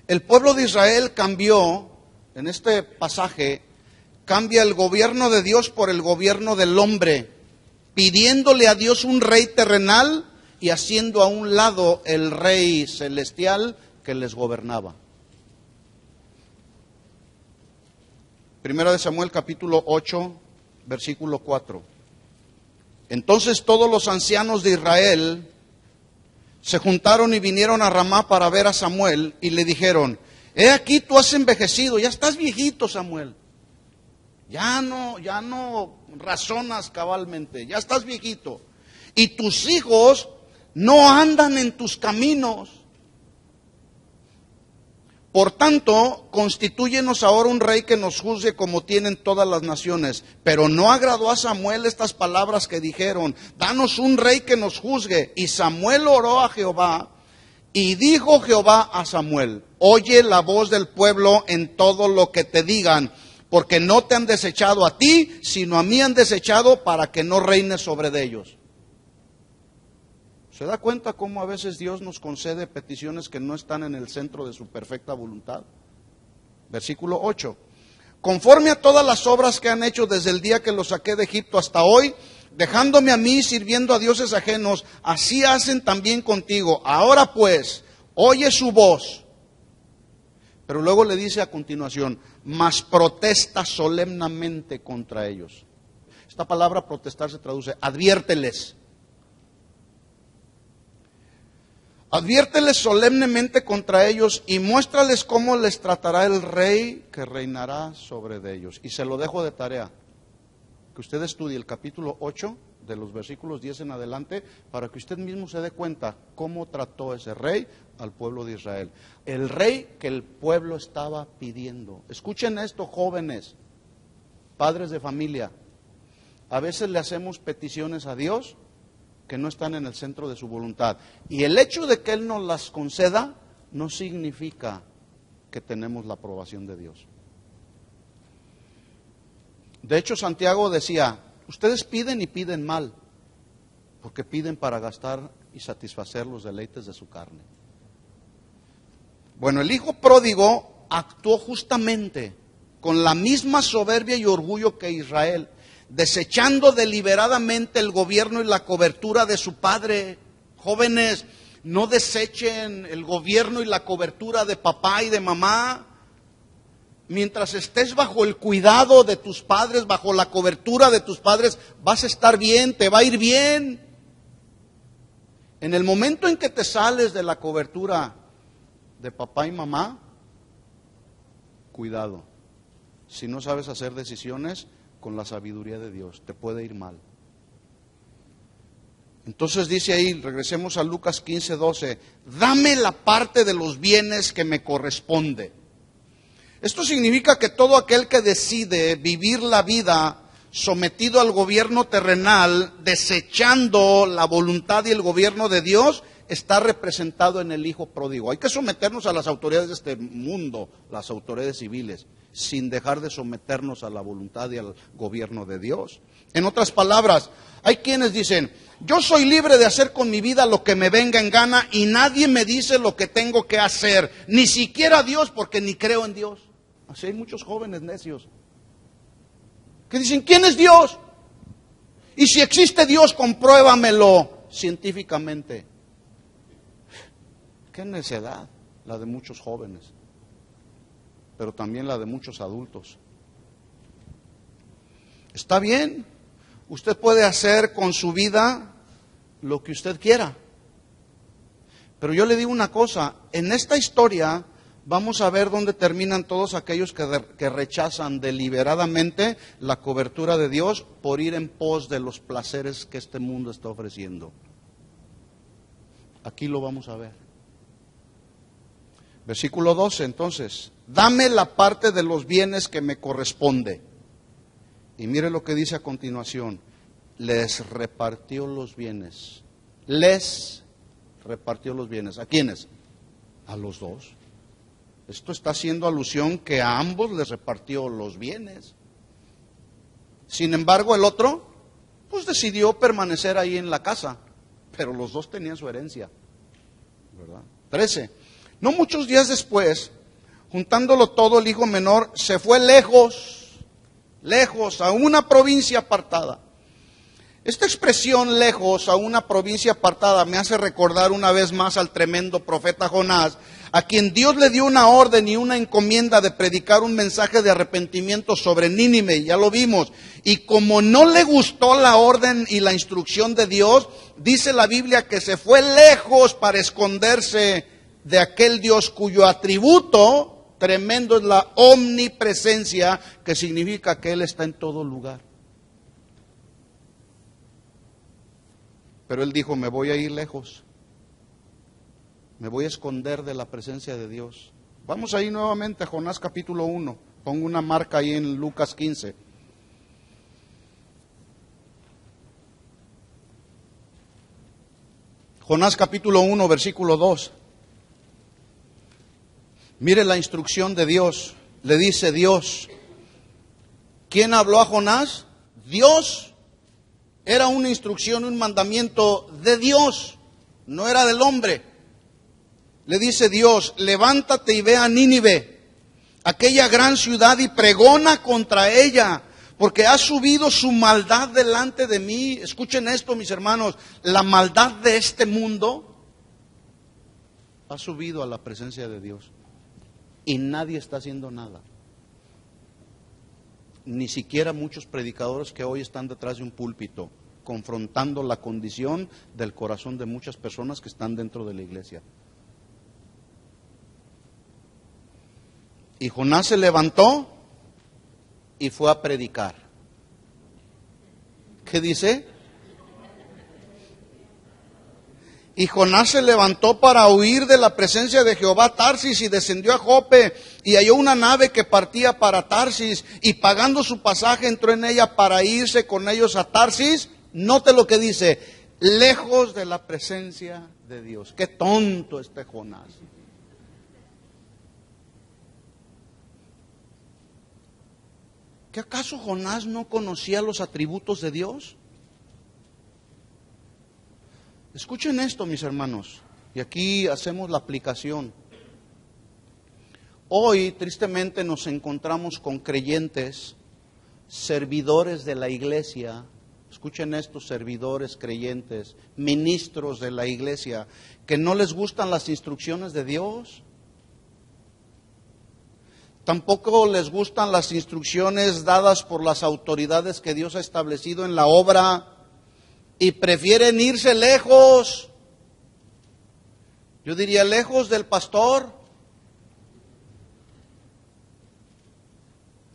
El pueblo de Israel cambió, en este pasaje, cambia el gobierno de Dios por el gobierno del hombre, pidiéndole a Dios un rey terrenal y haciendo a un lado el rey celestial que les gobernaba. 1 de Samuel capítulo 8, versículo 4. Entonces todos los ancianos de Israel se juntaron y vinieron a Ramá para ver a Samuel y le dijeron: he aquí tú has envejecido, ya estás viejito, Samuel. Ya no razonas cabalmente, ya estás viejito. Y tus hijos no andan en tus caminos. Por tanto, constitúyenos ahora un rey que nos juzgue como tienen todas las naciones. Pero no agradó a Samuel estas palabras que dijeron: danos un rey que nos juzgue. Y Samuel oró a Jehová, y dijo Jehová a Samuel: oye la voz del pueblo en todo lo que te digan, porque no te han desechado a ti, sino a mí han desechado para que no reines sobre de ellos. ¿Se da cuenta cómo a veces Dios nos concede peticiones que no están en el centro de su perfecta voluntad? Versículo 8. Conforme a todas las obras que han hecho desde el día que los saqué de Egipto hasta hoy, dejándome a mí sirviendo a dioses ajenos, así hacen también contigo. Ahora pues, oye su voz. Pero luego le dice a continuación: mas protesta solemnemente contra ellos. Esta palabra protestar se traduce: adviérteles. Adviérteles solemnemente contra ellos y muéstrales cómo les tratará el rey que reinará sobre de ellos. Y se lo dejo de tarea, que usted estudie el capítulo 8, de los versículos 10 en adelante, para que usted mismo se dé cuenta cómo trató ese rey al pueblo de Israel. El rey que el pueblo estaba pidiendo. Escuchen esto, jóvenes, padres de familia. A veces le hacemos peticiones a Dios que no están en el centro de su voluntad. Y el hecho de que Él nos las conceda no significa que tenemos la aprobación de Dios. De hecho, Santiago decía: ustedes piden y piden mal, porque piden para gastar y satisfacer los deleites de su carne. Bueno, el hijo pródigo actuó justamente con la misma soberbia y orgullo que Israel, desechando deliberadamente el gobierno y la cobertura de su padre. Jóvenes, no desechen el gobierno y la cobertura de papá y de mamá. Mientras estés bajo el cuidado de tus padres, bajo la cobertura de tus padres, vas a estar bien, te va a ir bien. En el momento en que te sales de la cobertura de papá y mamá, cuidado. Si no sabes hacer decisiones con la sabiduría de Dios, te puede ir mal. Entonces dice ahí, regresemos a Lucas 15:12, dame la parte de los bienes que me corresponde. Esto significa que todo aquel que decide vivir la vida sometido al gobierno terrenal, desechando la voluntad y el gobierno de Dios, está representado en el hijo pródigo. Hay que someternos a las autoridades de este mundo, las autoridades civiles, sin dejar de someternos a la voluntad y al gobierno de Dios. En otras palabras, hay quienes dicen: yo soy libre de hacer con mi vida lo que me venga en gana y nadie me dice lo que tengo que hacer, ni siquiera Dios, porque ni creo en Dios. Así hay muchos jóvenes necios que dicen: ¿quién es Dios? Y si existe Dios, compruébamelo científicamente. Qué necedad la de muchos jóvenes, pero también la de muchos adultos. Está bien, usted puede hacer con su vida lo que usted quiera, pero yo le digo una cosa: en esta historia vamos a ver dónde terminan todos aquellos que rechazan deliberadamente la cobertura de Dios por ir en pos de los placeres que este mundo está ofreciendo. Aquí lo vamos a ver. Versículo 12, entonces: dame la parte de los bienes que me corresponde. Y mire lo que dice a continuación: les repartió los bienes. Les repartió los bienes. ¿A quiénes? A los dos. Esto está haciendo alusión que a ambos les repartió los bienes. Sin embargo, el otro, pues decidió permanecer ahí en la casa, pero los dos tenían su herencia, ¿verdad? 13. No muchos días después, juntándolo todo, el hijo menor se fue lejos, a una provincia apartada. Esta expresión, lejos, a una provincia apartada, me hace recordar una vez más al tremendo profeta Jonás, a quien Dios le dio una orden y una encomienda de predicar un mensaje de arrepentimiento sobre Nínive, ya lo vimos. Y como no le gustó la orden y la instrucción de Dios, dice la Biblia que se fue lejos para esconderse de aquel Dios cuyo atributo tremendo es la omnipresencia, que significa que Él está en todo lugar. Pero él dijo: me voy a ir lejos, me voy a esconder de la presencia de Dios, Vamos ahí nuevamente a Jonás capítulo 1. Pongo una marca ahí en Lucas 15. Jonás capítulo 1, versículo 2. Mire la instrucción de Dios. Le dice Dios. ¿Quién habló a Jonás? Dios. Era una instrucción, un mandamiento de Dios. No era del hombre. Le dice Dios, levántate y ve a Nínive, aquella gran ciudad, y pregona contra ella, porque ha subido su maldad delante de mí. Escuchen esto, mis hermanos, la maldad de este mundo ha subido a la presencia de Dios y nadie está haciendo nada. Ni siquiera muchos predicadores que hoy están detrás de un púlpito confrontando la condición del corazón de muchas personas que están dentro de la iglesia. Y Jonás se levantó y fue a predicar. ¿Qué dice? Y Jonás se levantó para huir de la presencia de Jehová a Tarsis y descendió a Jope y halló una nave que partía para Tarsis y pagando su pasaje entró en ella para irse con ellos a Tarsis. Note lo que dice, lejos de la presencia de Dios. Qué tonto este Jonás. ¿Que acaso Jonás no conocía los atributos de Dios? Escuchen esto, mis hermanos, y aquí hacemos la aplicación. Hoy, tristemente, nos encontramos con creyentes, servidores de la iglesia. Escuchen esto, servidores creyentes, ministros de la iglesia, que no les gustan las instrucciones de Dios. Tampoco les gustan las instrucciones dadas por las autoridades que Dios ha establecido en la obra y prefieren irse lejos. Yo diría lejos del pastor.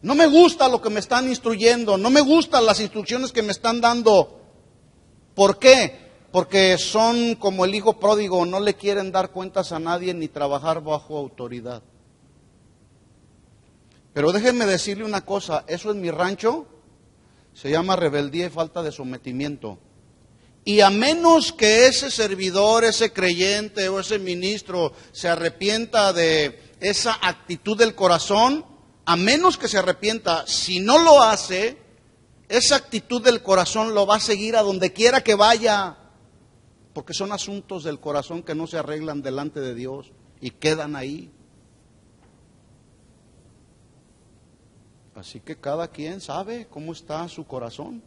No me gusta lo que me están instruyendo, no me gustan las instrucciones que me están dando. ¿Por qué? Porque son como el hijo pródigo, no le quieren dar cuentas a nadie ni trabajar bajo autoridad. Pero déjenme decirle una cosa, eso en mi rancho se llama rebeldía y falta de sometimiento. Y a menos que ese servidor, ese creyente o ese ministro se arrepienta de esa actitud del corazón, a menos que se arrepienta, si no lo hace, esa actitud del corazón lo va a seguir a donde quiera que vaya, porque son asuntos del corazón que no se arreglan delante de Dios y quedan ahí. Así que cada quien sabe cómo está su corazón.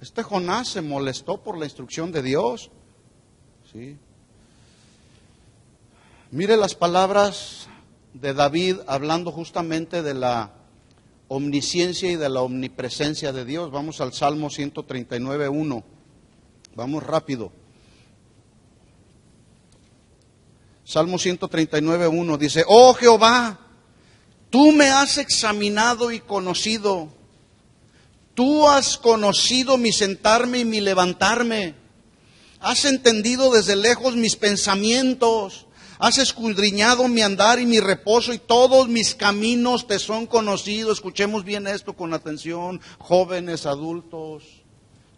Este Jonás se molestó por la instrucción de Dios. ¿Sí? Mire las palabras de David hablando justamente de la omnisciencia y de la omnipresencia de Dios. Vamos al Salmo 139:1. Vamos rápido. Salmo 139:1 dice, oh Jehová, tú me has examinado y conocido. Tú has conocido mi sentarme y mi levantarme. Has entendido desde lejos mis pensamientos. Has escudriñado mi andar y mi reposo y todos mis caminos te son conocidos. Escuchemos bien esto con atención, jóvenes, adultos.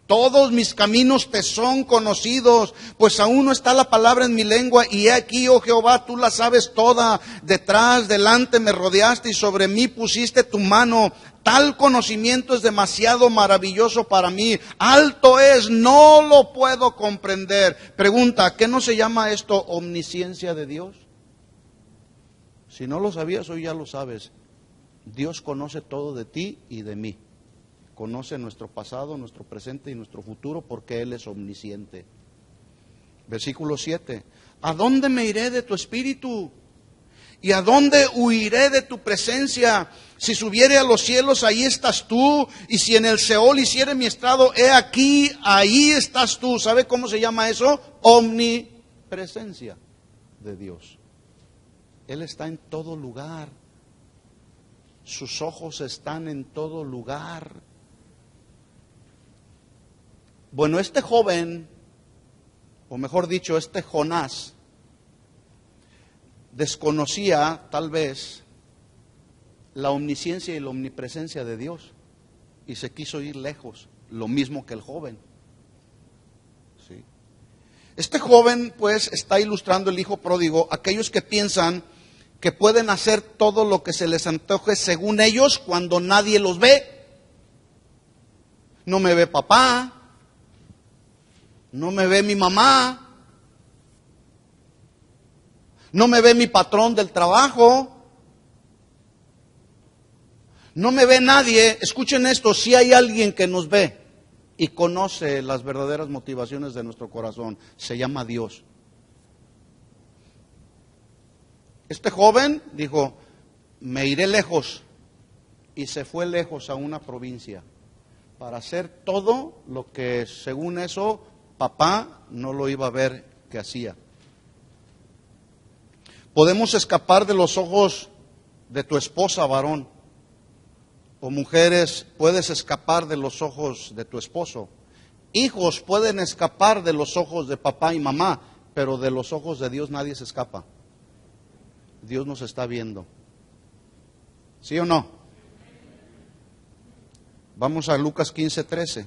Todos mis caminos te son conocidos, pues aún no está la palabra en mi lengua, y he aquí, oh Jehová, tú la sabes toda. Detrás, delante me rodeaste y sobre mí pusiste tu mano. Tal conocimiento es demasiado maravilloso para mí. Alto es, no lo puedo comprender. Pregunta, ¿qué no se llama esto omnisciencia de Dios? Si no lo sabías, hoy ya lo sabes. Dios conoce todo de ti y de mí. Conoce nuestro pasado, nuestro presente y nuestro futuro porque Él es omnisciente. Versículo 7. ¿A dónde me iré de tu espíritu? ¿Y a dónde huiré de tu presencia? Si subiere a los cielos, ahí estás tú. Y si en el Seol hiciere mi estrado, he aquí, ahí estás tú. ¿Sabe cómo se llama eso? Omnipresencia de Dios. Él está en todo lugar. Sus ojos están en todo lugar. Bueno, este joven, o mejor dicho, este Jonás, desconocía tal vez la omnisciencia y la omnipresencia de Dios y se quiso ir lejos, lo mismo que el joven. ¿Sí? Este joven pues está ilustrando el hijo pródigo, aquellos que piensan que pueden hacer todo lo que se les antoje según ellos cuando nadie los ve. No me ve papá, no me ve mi mamá, no me ve mi patrón del trabajo, no me ve nadie. Escuchen esto, si hay alguien que nos ve y conoce las verdaderas motivaciones de nuestro corazón, se llama Dios. Este joven dijo, me iré lejos, y se fue lejos a una provincia para hacer todo lo que según eso papá no lo iba a ver que hacía. Podemos escapar de los ojos de tu esposa, varón, o mujeres, puedes escapar de los ojos de tu esposo. Hijos pueden escapar de los ojos de papá y mamá, pero de los ojos de Dios nadie se escapa. Dios nos está viendo. ¿Sí o no? Vamos a Lucas 15:13.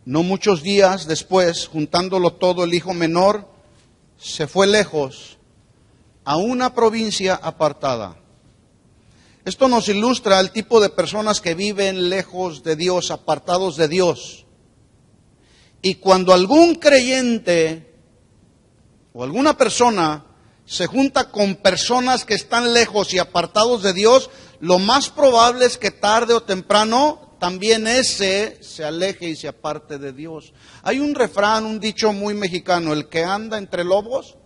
No muchos días después, juntándolo todo, el hijo menor se fue lejos a una provincia apartada. Esto nos ilustra el tipo de personas que viven lejos de Dios, apartados de Dios. Y cuando algún creyente o alguna persona se junta con personas que están lejos y apartados de Dios, lo más probable es que tarde o temprano también ese se aleje y se aparte de Dios. Hay un refrán, un dicho muy mexicano, el que anda entre lobos,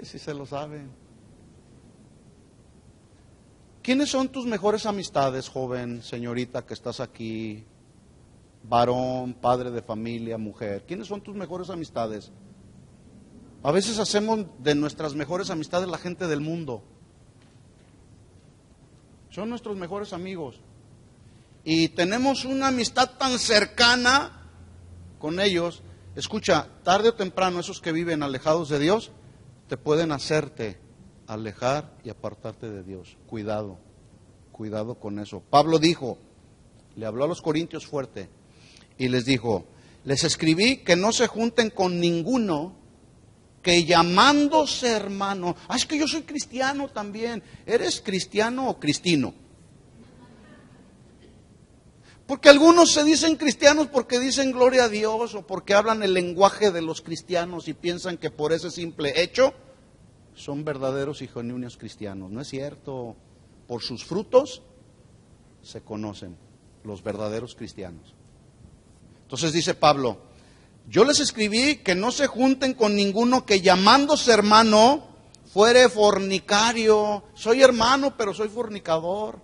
si se lo saben. ¿Quiénes son tus mejores amistades, joven, señorita que estás aquí? Varón, padre de familia, mujer. ¿Quiénes son tus mejores amistades? A veces hacemos de nuestras mejores amistades la gente del mundo. Son nuestros mejores amigos. Y tenemos una amistad tan cercana con ellos. Escucha, tarde o temprano esos que viven alejados de Dios te pueden hacerte alejar y apartarte de Dios. Cuidado, cuidado con eso. Pablo dijo, le habló a los corintios fuerte y les dijo, les escribí que no se junten con ninguno que llamándose hermano, es que yo soy cristiano también. ¿Eres cristiano o cristino? Porque algunos se dicen cristianos porque dicen gloria a Dios o porque hablan el lenguaje de los cristianos y piensan que por ese simple hecho son verdaderos y genuinos cristianos. No es cierto. Por sus frutos se conocen los verdaderos cristianos. Entonces dice Pablo, yo les escribí que no se junten con ninguno que llamándose hermano fuere fornicario. Soy hermano, pero soy fornicador.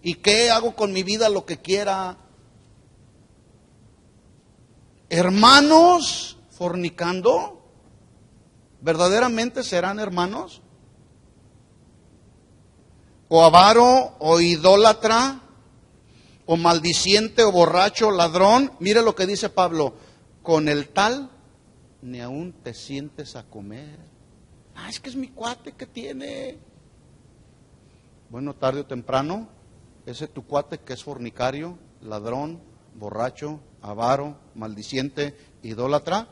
¿Y qué? Hago con mi vida lo que quiera. ¿Hermanos fornicando? ¿Verdaderamente serán hermanos? ¿O avaro, o idólatra, o maldiciente, o borracho, ladrón? Mire lo que dice Pablo, con el tal ni aún te sientes a comer. Es que es mi cuate que tiene. Bueno, tarde o temprano, ese tu cuate que es fornicario, ladrón, borracho, avaro, maldiciente, idólatra,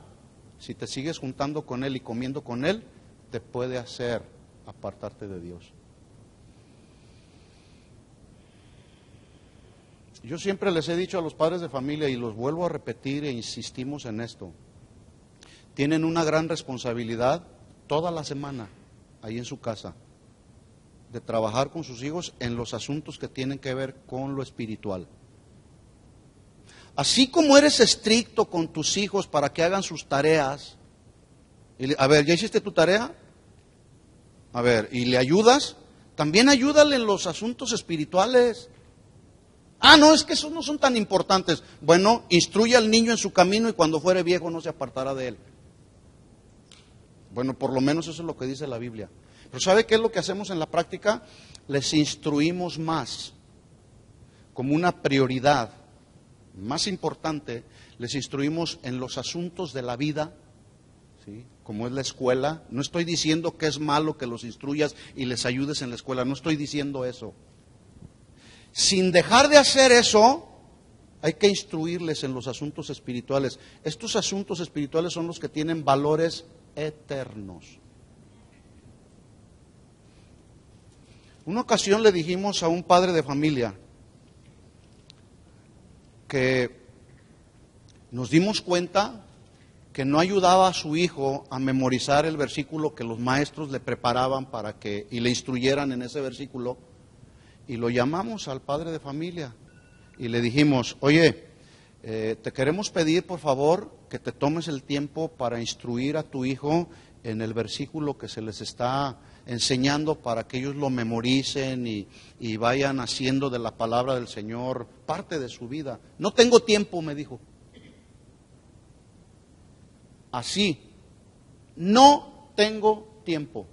si te sigues juntando con él y comiendo con él, te puede hacer apartarte de Dios. Yo siempre les he dicho a los padres de familia, y los vuelvo a repetir e insistimos en esto, tienen una gran responsabilidad toda la semana ahí en su casa, de trabajar con sus hijos en los asuntos que tienen que ver con lo espiritual. Así como eres estricto con tus hijos para que hagan sus tareas, a ver, ¿ya hiciste tu tarea? A ver, ¿y le ayudas? También ayúdale en los asuntos espirituales. No, es que esos no son tan importantes. Bueno, instruye al niño en su camino y cuando fuere viejo no se apartará de él. Bueno, por lo menos eso es lo que dice la Biblia. Pero ¿sabe qué es lo que hacemos en la práctica? Les instruimos más, como una prioridad más importante, les instruimos en los asuntos de la vida ¿sí? Como es la escuela. No estoy diciendo que es malo que los instruyas y les ayudes en la escuela, no estoy diciendo eso. Sin dejar de hacer eso, hay que instruirles en los asuntos espirituales. Estos asuntos espirituales son los que tienen valores eternos. Una ocasión le dijimos a un padre de familia que nos dimos cuenta que no ayudaba a su hijo a memorizar el versículo que los maestros le preparaban para que y le instruyeran en ese versículo, y lo llamamos al padre de familia y le dijimos: oye, te queremos pedir por favor que te tomes el tiempo para instruir a tu hijo en el versículo que se les está enseñando, para que ellos lo memoricen y vayan haciendo de la palabra del Señor parte de su vida. No tengo tiempo, me dijo. Así, no tengo tiempo.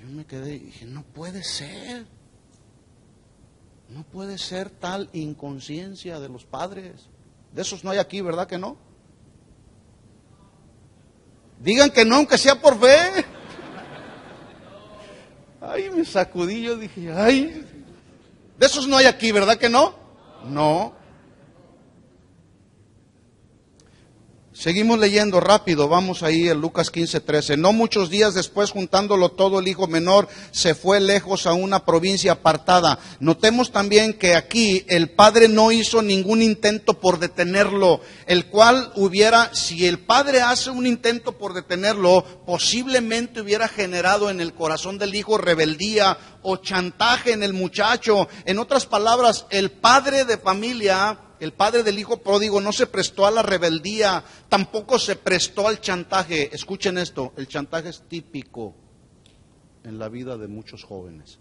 Yo me quedé y dije: no puede ser. No puede ser tal inconsciencia de los padres. De esos no hay aquí, ¿verdad que no? Digan que no, aunque sea por fe. Ay, me sacudí, yo dije: ay, de esos no hay aquí, ¿verdad que no? No. Seguimos leyendo rápido, vamos ahí en Lucas 15:13. No muchos días después, juntándolo todo, el hijo menor se fue lejos a una provincia apartada. Notemos también que aquí el padre no hizo ningún intento por detenerlo, el cual si el padre hace un intento por detenerlo, posiblemente hubiera generado en el corazón del hijo rebeldía o chantaje en el muchacho. En otras palabras, el padre de familia, el padre del hijo pródigo, no se prestó a la rebeldía, tampoco se prestó al chantaje. Escuchen esto, el chantaje es típico en la vida de muchos jóvenes.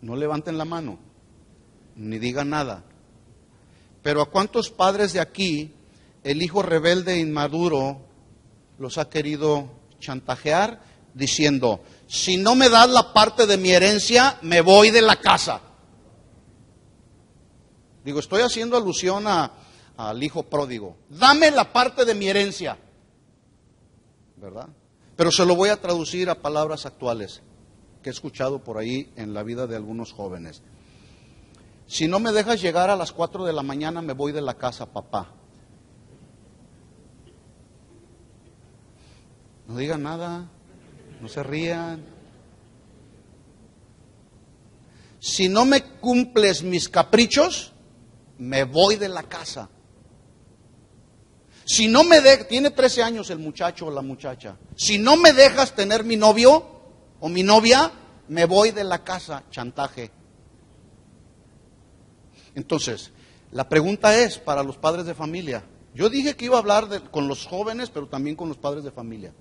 No levanten la mano, ni digan nada. Pero ¿a cuántos padres de aquí el hijo rebelde e inmaduro los ha querido chantajear diciendo: si no me das la parte de mi herencia, me voy de la casa? Digo, estoy haciendo alusión al hijo pródigo. Dame la parte de mi herencia, ¿verdad? Pero se lo voy a traducir a palabras actuales que he escuchado por ahí en la vida de algunos jóvenes. Si no me dejas llegar a las 4 de la mañana, me voy de la casa, papá. No digan nada, no se rían. Si no me cumples mis caprichos, me voy de la casa. Si no me tiene 13 años el muchacho o la muchacha. Si no me dejas tener mi novio o mi novia, me voy de la casa. Chantaje. Entonces, la pregunta es para los padres de familia. Yo dije que iba a hablar con los jóvenes, pero también con los padres de familia.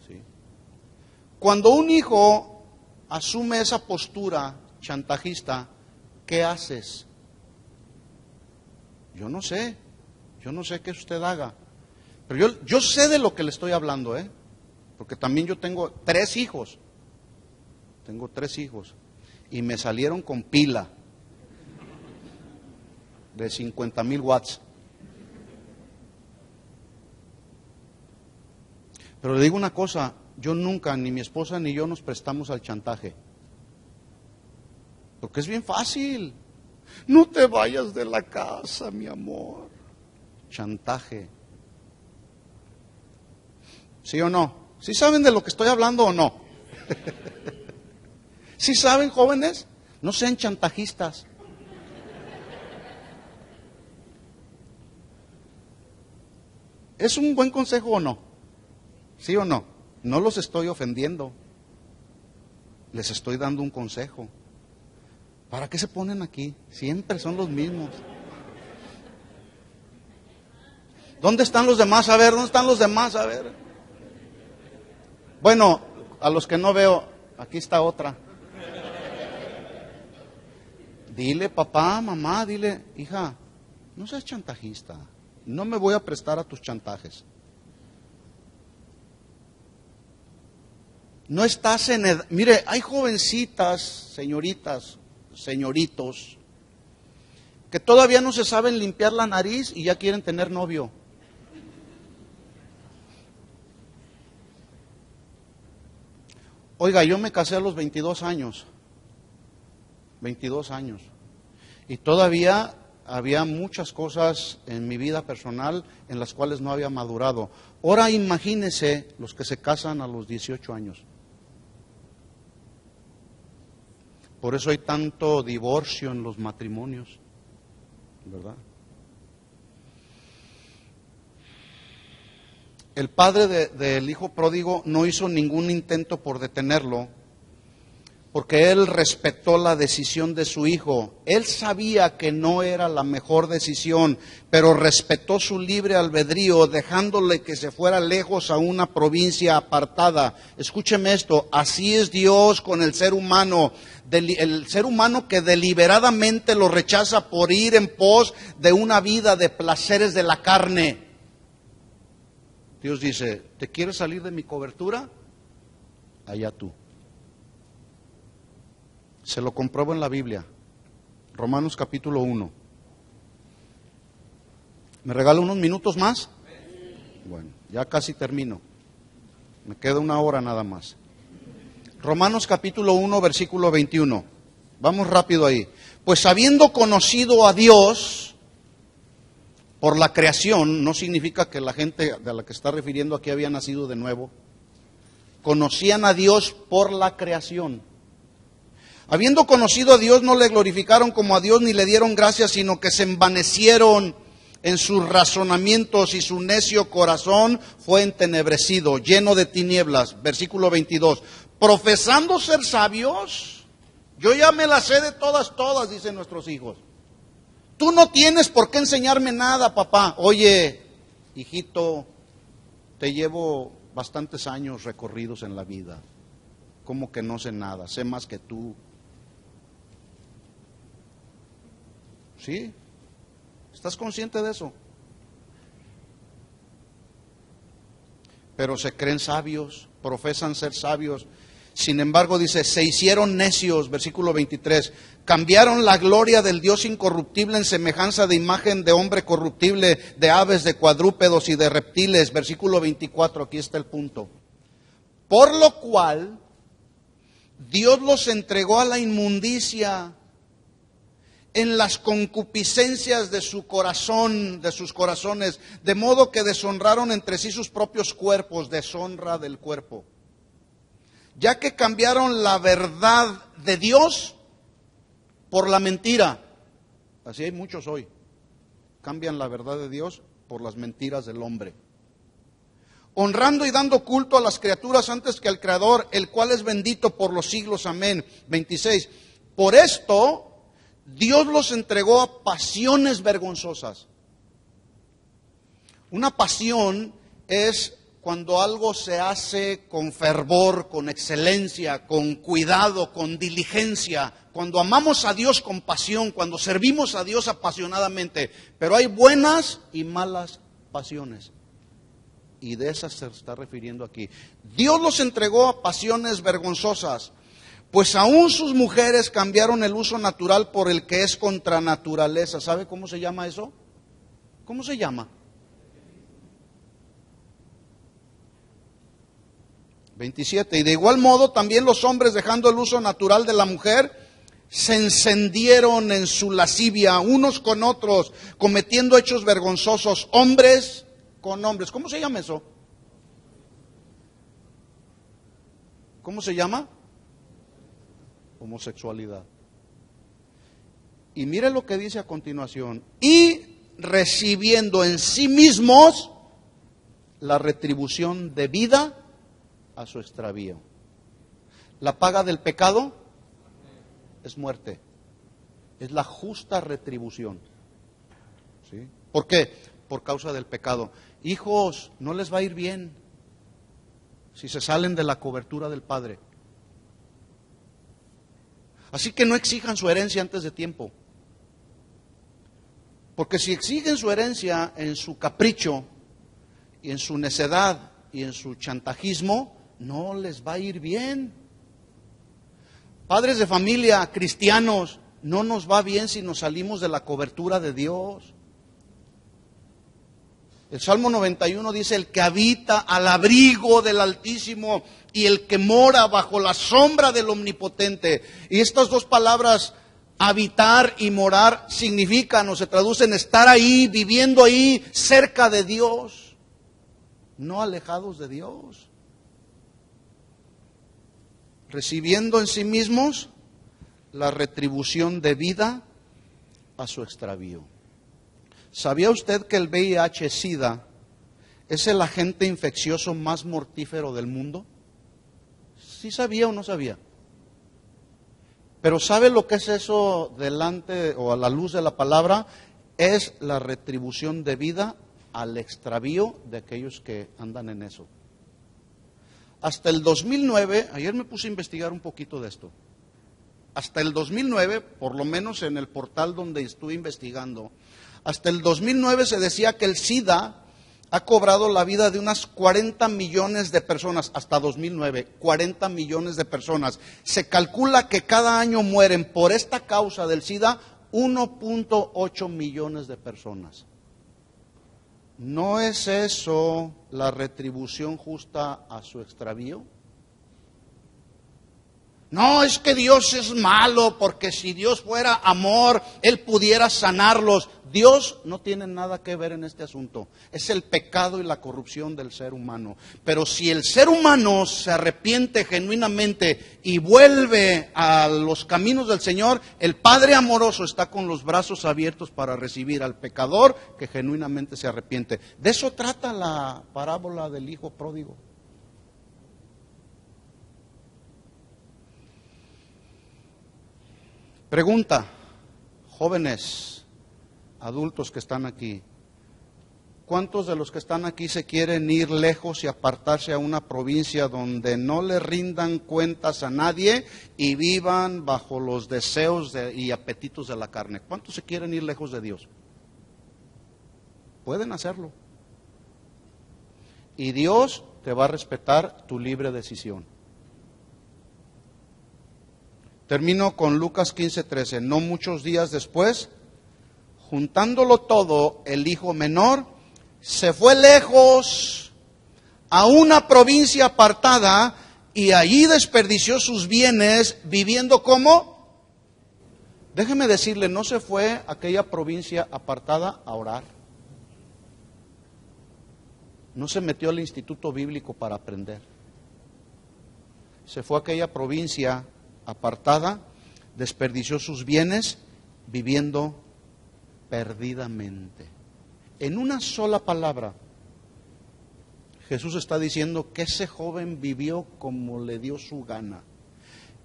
¿Sí? Cuando un hijo asume esa postura chantajista, ¿qué haces? Yo no sé qué usted haga, pero yo sé de lo que le estoy hablando, porque también yo tengo 3 hijos, y me salieron con pila de 50,000 watts. Pero le digo una cosa, yo nunca, ni mi esposa ni yo nos prestamos al chantaje, porque es bien fácil. No te vayas de la casa, mi amor. Chantaje. ¿Sí o no? ¿Sí saben de lo que estoy hablando o no? ¿Sí saben, jóvenes? No sean chantajistas. ¿Es un buen consejo o no? ¿Sí o no? No los estoy ofendiendo. Les estoy dando un consejo. ¿Para qué se ponen aquí? Siempre son los mismos. ¿Dónde están los demás? A ver, ¿dónde están los demás? A ver. Bueno, a los que no veo, aquí está otra. Dile, papá, mamá, dile, hija, no seas chantajista. No me voy a prestar a tus chantajes. No estás en edad. Mire, hay jovencitas, señoritas, señoritos, que todavía no se saben limpiar la nariz y ya quieren tener novio. Oiga, yo me casé a los 22 años. 22 años. Y todavía había muchas cosas en mi vida personal en las cuales no había madurado. Ahora imagínense los que se casan a los 18 años. Por eso hay tanto divorcio en los matrimonios, ¿verdad? El padre del hijo pródigo no hizo ningún intento por detenerlo, porque él respetó la decisión de su hijo. Él sabía que no era la mejor decisión, pero respetó su libre albedrío, dejándole que se fuera lejos a una provincia apartada. Escúcheme esto, así es Dios con el ser humano. El ser humano que deliberadamente lo rechaza por ir en pos de una vida de placeres de la carne. Dios dice, ¿te quieres salir de mi cobertura? Allá tú. Se lo compruebo en la Biblia. Romanos capítulo 1. ¿Me regala unos minutos más? Bueno, ya casi termino. Me queda una hora nada más. Romanos capítulo 1, versículo 21. Vamos rápido ahí. Pues habiendo conocido a Dios por la creación, no significa que la gente de la que está refiriendo aquí había nacido de nuevo. Conocían a Dios por la creación. Habiendo conocido a Dios, no le glorificaron como a Dios ni le dieron gracias, sino que se envanecieron en sus razonamientos y su necio corazón fue entenebrecido, lleno de tinieblas. Versículo 22. Profesando ser sabios, yo ya me las sé de todas, dicen nuestros hijos. Tú no tienes por qué enseñarme nada, papá. Oye, hijito, te llevo bastantes años recorridos en la vida. ¿Cómo que no sé nada? Sé más que tú. ¿Sí? ¿Estás consciente de eso? Pero se creen sabios, profesan ser sabios. Sin embargo, dice, se hicieron necios, versículo 23, cambiaron la gloria del Dios incorruptible en semejanza de imagen de hombre corruptible, de aves, de cuadrúpedos y de reptiles. Versículo 24, aquí está el punto. Por lo cual, Dios los entregó a la inmundicia en las concupiscencias de su corazón, de sus corazones, de modo que deshonraron entre sí sus propios cuerpos, deshonra del cuerpo. Ya que cambiaron la verdad de Dios por la mentira. Así hay muchos hoy. Cambian la verdad de Dios por las mentiras del hombre. Honrando y dando culto a las criaturas antes que al Creador, el cual es bendito por los siglos. Amén. 26. Por esto, Dios los entregó a pasiones vergonzosas. Una pasión es cuando algo se hace con fervor, con excelencia, con cuidado, con diligencia, cuando amamos a Dios con pasión, cuando servimos a Dios apasionadamente. Pero hay buenas y malas pasiones. Y de esas se está refiriendo aquí. Dios los entregó a pasiones vergonzosas, pues aún sus mujeres cambiaron el uso natural por el que es contra naturaleza. ¿Sabe cómo se llama eso? ¿Cómo se llama? 27. Y de igual modo también los hombres, dejando el uso natural de la mujer, se encendieron en su lascivia unos con otros, cometiendo hechos vergonzosos, hombres con hombres. ¿Cómo se llama eso? ¿Cómo se llama? Homosexualidad. Y mire lo que dice a continuación. Y recibiendo en sí mismos la retribución debida a su extravío. La paga del pecado es muerte. Es la justa retribución. ¿Sí? ¿Por qué? Por causa del pecado. Hijos, no les va a ir bien si se salen de la cobertura del Padre. Así que no exijan su herencia antes de tiempo. Porque si exigen su herencia en su capricho y en su necedad y en su chantajismo, no les va a ir bien. Padres de familia, cristianos, no nos va bien si nos salimos de la cobertura de Dios. El Salmo 91 dice: el que habita al abrigo del Altísimo y el que mora bajo la sombra del Omnipotente. Y estas dos palabras, habitar y morar, significan o se traducen estar ahí, viviendo ahí, cerca de Dios, no alejados de Dios. Recibiendo en sí mismos la retribución debida a su extravío. ¿Sabía usted que el VIH-Sida es el agente infeccioso más mortífero del mundo? ¿Sí sabía o no sabía? Pero ¿sabe lo que es eso delante o a la luz de la palabra? Es la retribución debida al extravío de aquellos que andan en eso. Hasta el 2009, ayer me puse a investigar un poquito de esto. Hasta el 2009, por lo menos en el portal donde estuve investigando, hasta el 2009 se decía que el SIDA ha cobrado la vida de unas 40 millones de personas. Hasta 2009, 40 millones de personas. Se calcula que cada año mueren por esta causa del SIDA 1.8 millones de personas. ¿No es eso la retribución justa a su extravío? No, es que Dios es malo, porque si Dios fuera amor, Él pudiera sanarlos. Dios no tiene nada que ver en este asunto. Es el pecado y la corrupción del ser humano. Pero si el ser humano se arrepiente genuinamente y vuelve a los caminos del Señor, el Padre amoroso está con los brazos abiertos para recibir al pecador que genuinamente se arrepiente. De eso trata la parábola del hijo pródigo. Pregunta, jóvenes, adultos que están aquí, ¿cuántos de los que están aquí se quieren ir lejos y apartarse a una provincia donde no le rindan cuentas a nadie y vivan bajo los deseos y apetitos de la carne? ¿Cuántos se quieren ir lejos de Dios? Pueden hacerlo. Y Dios te va a respetar tu libre decisión. Termino con Lucas 15:13. No muchos días después, juntándolo todo, el hijo menor se fue lejos a una provincia apartada y allí desperdició sus bienes viviendo como. Déjeme decirle, no se fue a aquella provincia apartada a orar. No se metió al instituto bíblico para aprender. Se fue a aquella provincia apartada, desperdició sus bienes viviendo perdidamente. En una sola palabra, Jesús está diciendo que ese joven vivió como le dio su gana.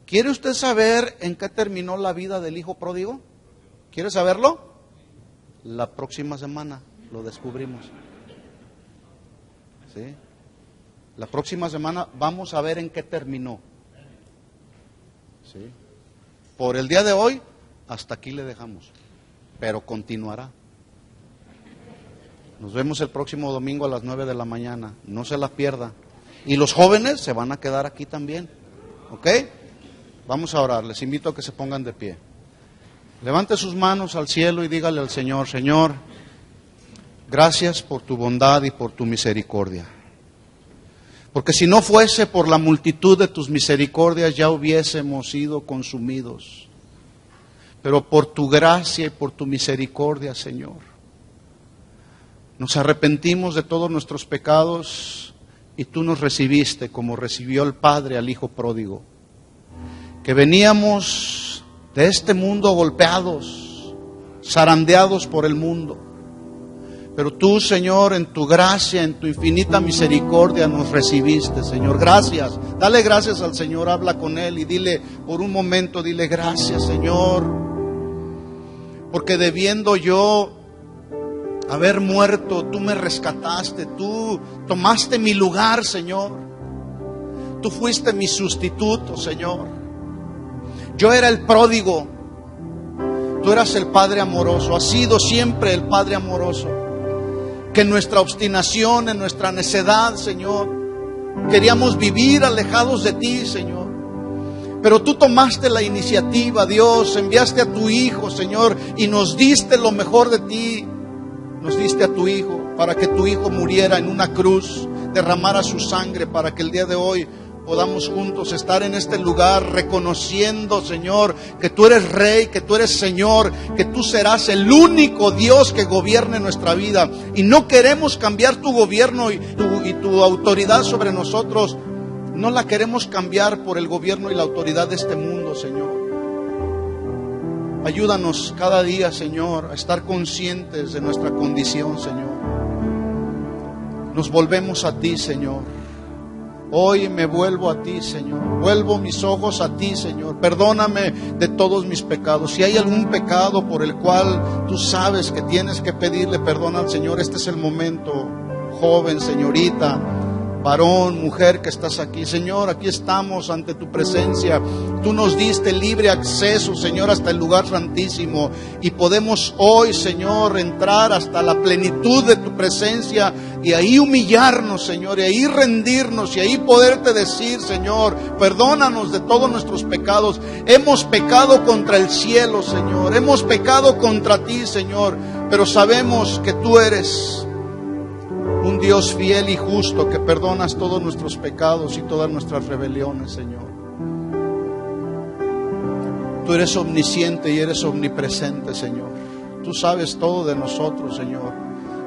¿Quiere usted saber en qué terminó la vida del hijo pródigo? ¿Quiere saberlo? La próxima semana lo descubrimos. ¿Sí? La próxima semana vamos a ver en qué terminó. ¿Sí? Por el día de hoy, hasta aquí le dejamos, pero continuará. Nos vemos el próximo domingo a las 9 de la mañana, no se la pierda. Y los jóvenes se van a quedar aquí también, ¿ok? Vamos a orar, les invito a que se pongan de pie. Levante sus manos al cielo y dígale al Señor: Señor, gracias por tu bondad y por tu misericordia. Porque si no fuese por la multitud de tus misericordias, ya hubiésemos sido consumidos. Pero por tu gracia y por tu misericordia, Señor, nos arrepentimos de todos nuestros pecados y tú nos recibiste como recibió el Padre al Hijo pródigo. Que veníamos de este mundo golpeados, zarandeados por el mundo. Pero tú, Señor, en tu gracia, en tu infinita misericordia nos recibiste, Señor. Gracias. Dale gracias al Señor, habla con Él y dile por un momento, dile gracias, Señor. Porque debiendo yo haber muerto, tú me rescataste, tú tomaste mi lugar, Señor. Tú fuiste mi sustituto, Señor. Yo era el pródigo, tú eras el Padre amoroso, has sido siempre el Padre amoroso. Que en nuestra obstinación, en nuestra necedad, Señor, queríamos vivir alejados de ti, Señor. Pero tú tomaste la iniciativa, Dios, enviaste a tu Hijo, Señor, y nos diste lo mejor de ti. Nos diste a tu Hijo para que tu Hijo muriera en una cruz, derramara su sangre para que el día de hoy podamos juntos estar en este lugar reconociendo, Señor, que tú eres Rey, que tú eres Señor, que tú serás el único Dios que gobierne nuestra vida. Y no queremos cambiar tu gobierno y tu autoridad sobre nosotros. No la queremos cambiar por el gobierno y la autoridad de este mundo, Señor. Ayúdanos cada día, Señor, a estar conscientes de nuestra condición, Señor. Nos volvemos a ti, Señor. Hoy me vuelvo a ti, Señor. Vuelvo mis ojos a ti, Señor. Perdóname de todos mis pecados. Si hay algún pecado por el cual tú sabes que tienes que pedirle perdón al Señor, este es el momento. Joven, señorita, varón, mujer que estás aquí, Señor, aquí estamos ante tu presencia. Tú nos diste libre acceso, Señor, hasta el lugar santísimo, y podemos hoy, Señor, entrar hasta la plenitud de tu presencia y ahí humillarnos, Señor, y ahí rendirnos, y ahí poderte decir, Señor, perdónanos de todos nuestros pecados. Hemos pecado contra el cielo, Señor, hemos pecado contra ti, Señor, pero sabemos que tú eres un Dios fiel y justo, que perdonas todos nuestros pecados y todas nuestras rebeliones, Señor. Tú eres omnisciente y eres omnipresente, Señor. Tú sabes todo de nosotros, Señor.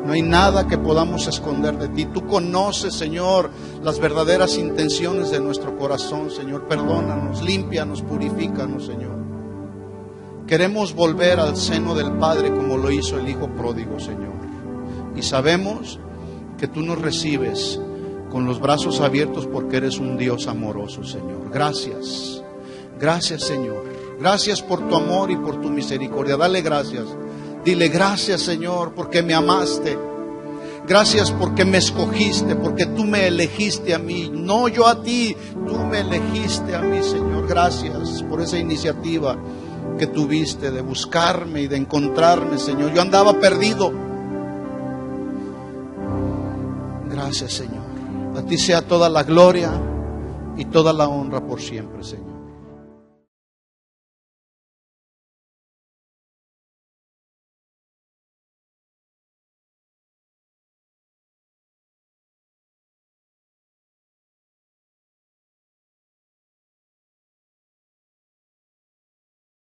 No hay nada que podamos esconder de ti. Tú conoces, Señor, las verdaderas intenciones de nuestro corazón, Señor. Perdónanos, límpianos, purifícanos, Señor. Queremos volver al seno del Padre como lo hizo el Hijo pródigo, Señor. Y sabemos que tú nos recibes con los brazos abiertos porque eres un Dios amoroso, Señor. Gracias. Gracias, Señor. Gracias por tu amor y por tu misericordia. Dale gracias. Dile gracias, Señor, porque me amaste. Gracias porque me escogiste, porque tú me elegiste a mí, no yo a ti. Tú me elegiste a mí, Señor. Gracias por esa iniciativa que tuviste de buscarme y de encontrarme, Señor. Yo andaba perdido. Gracias, Señor. A ti sea toda la gloria y toda la honra por siempre, Señor.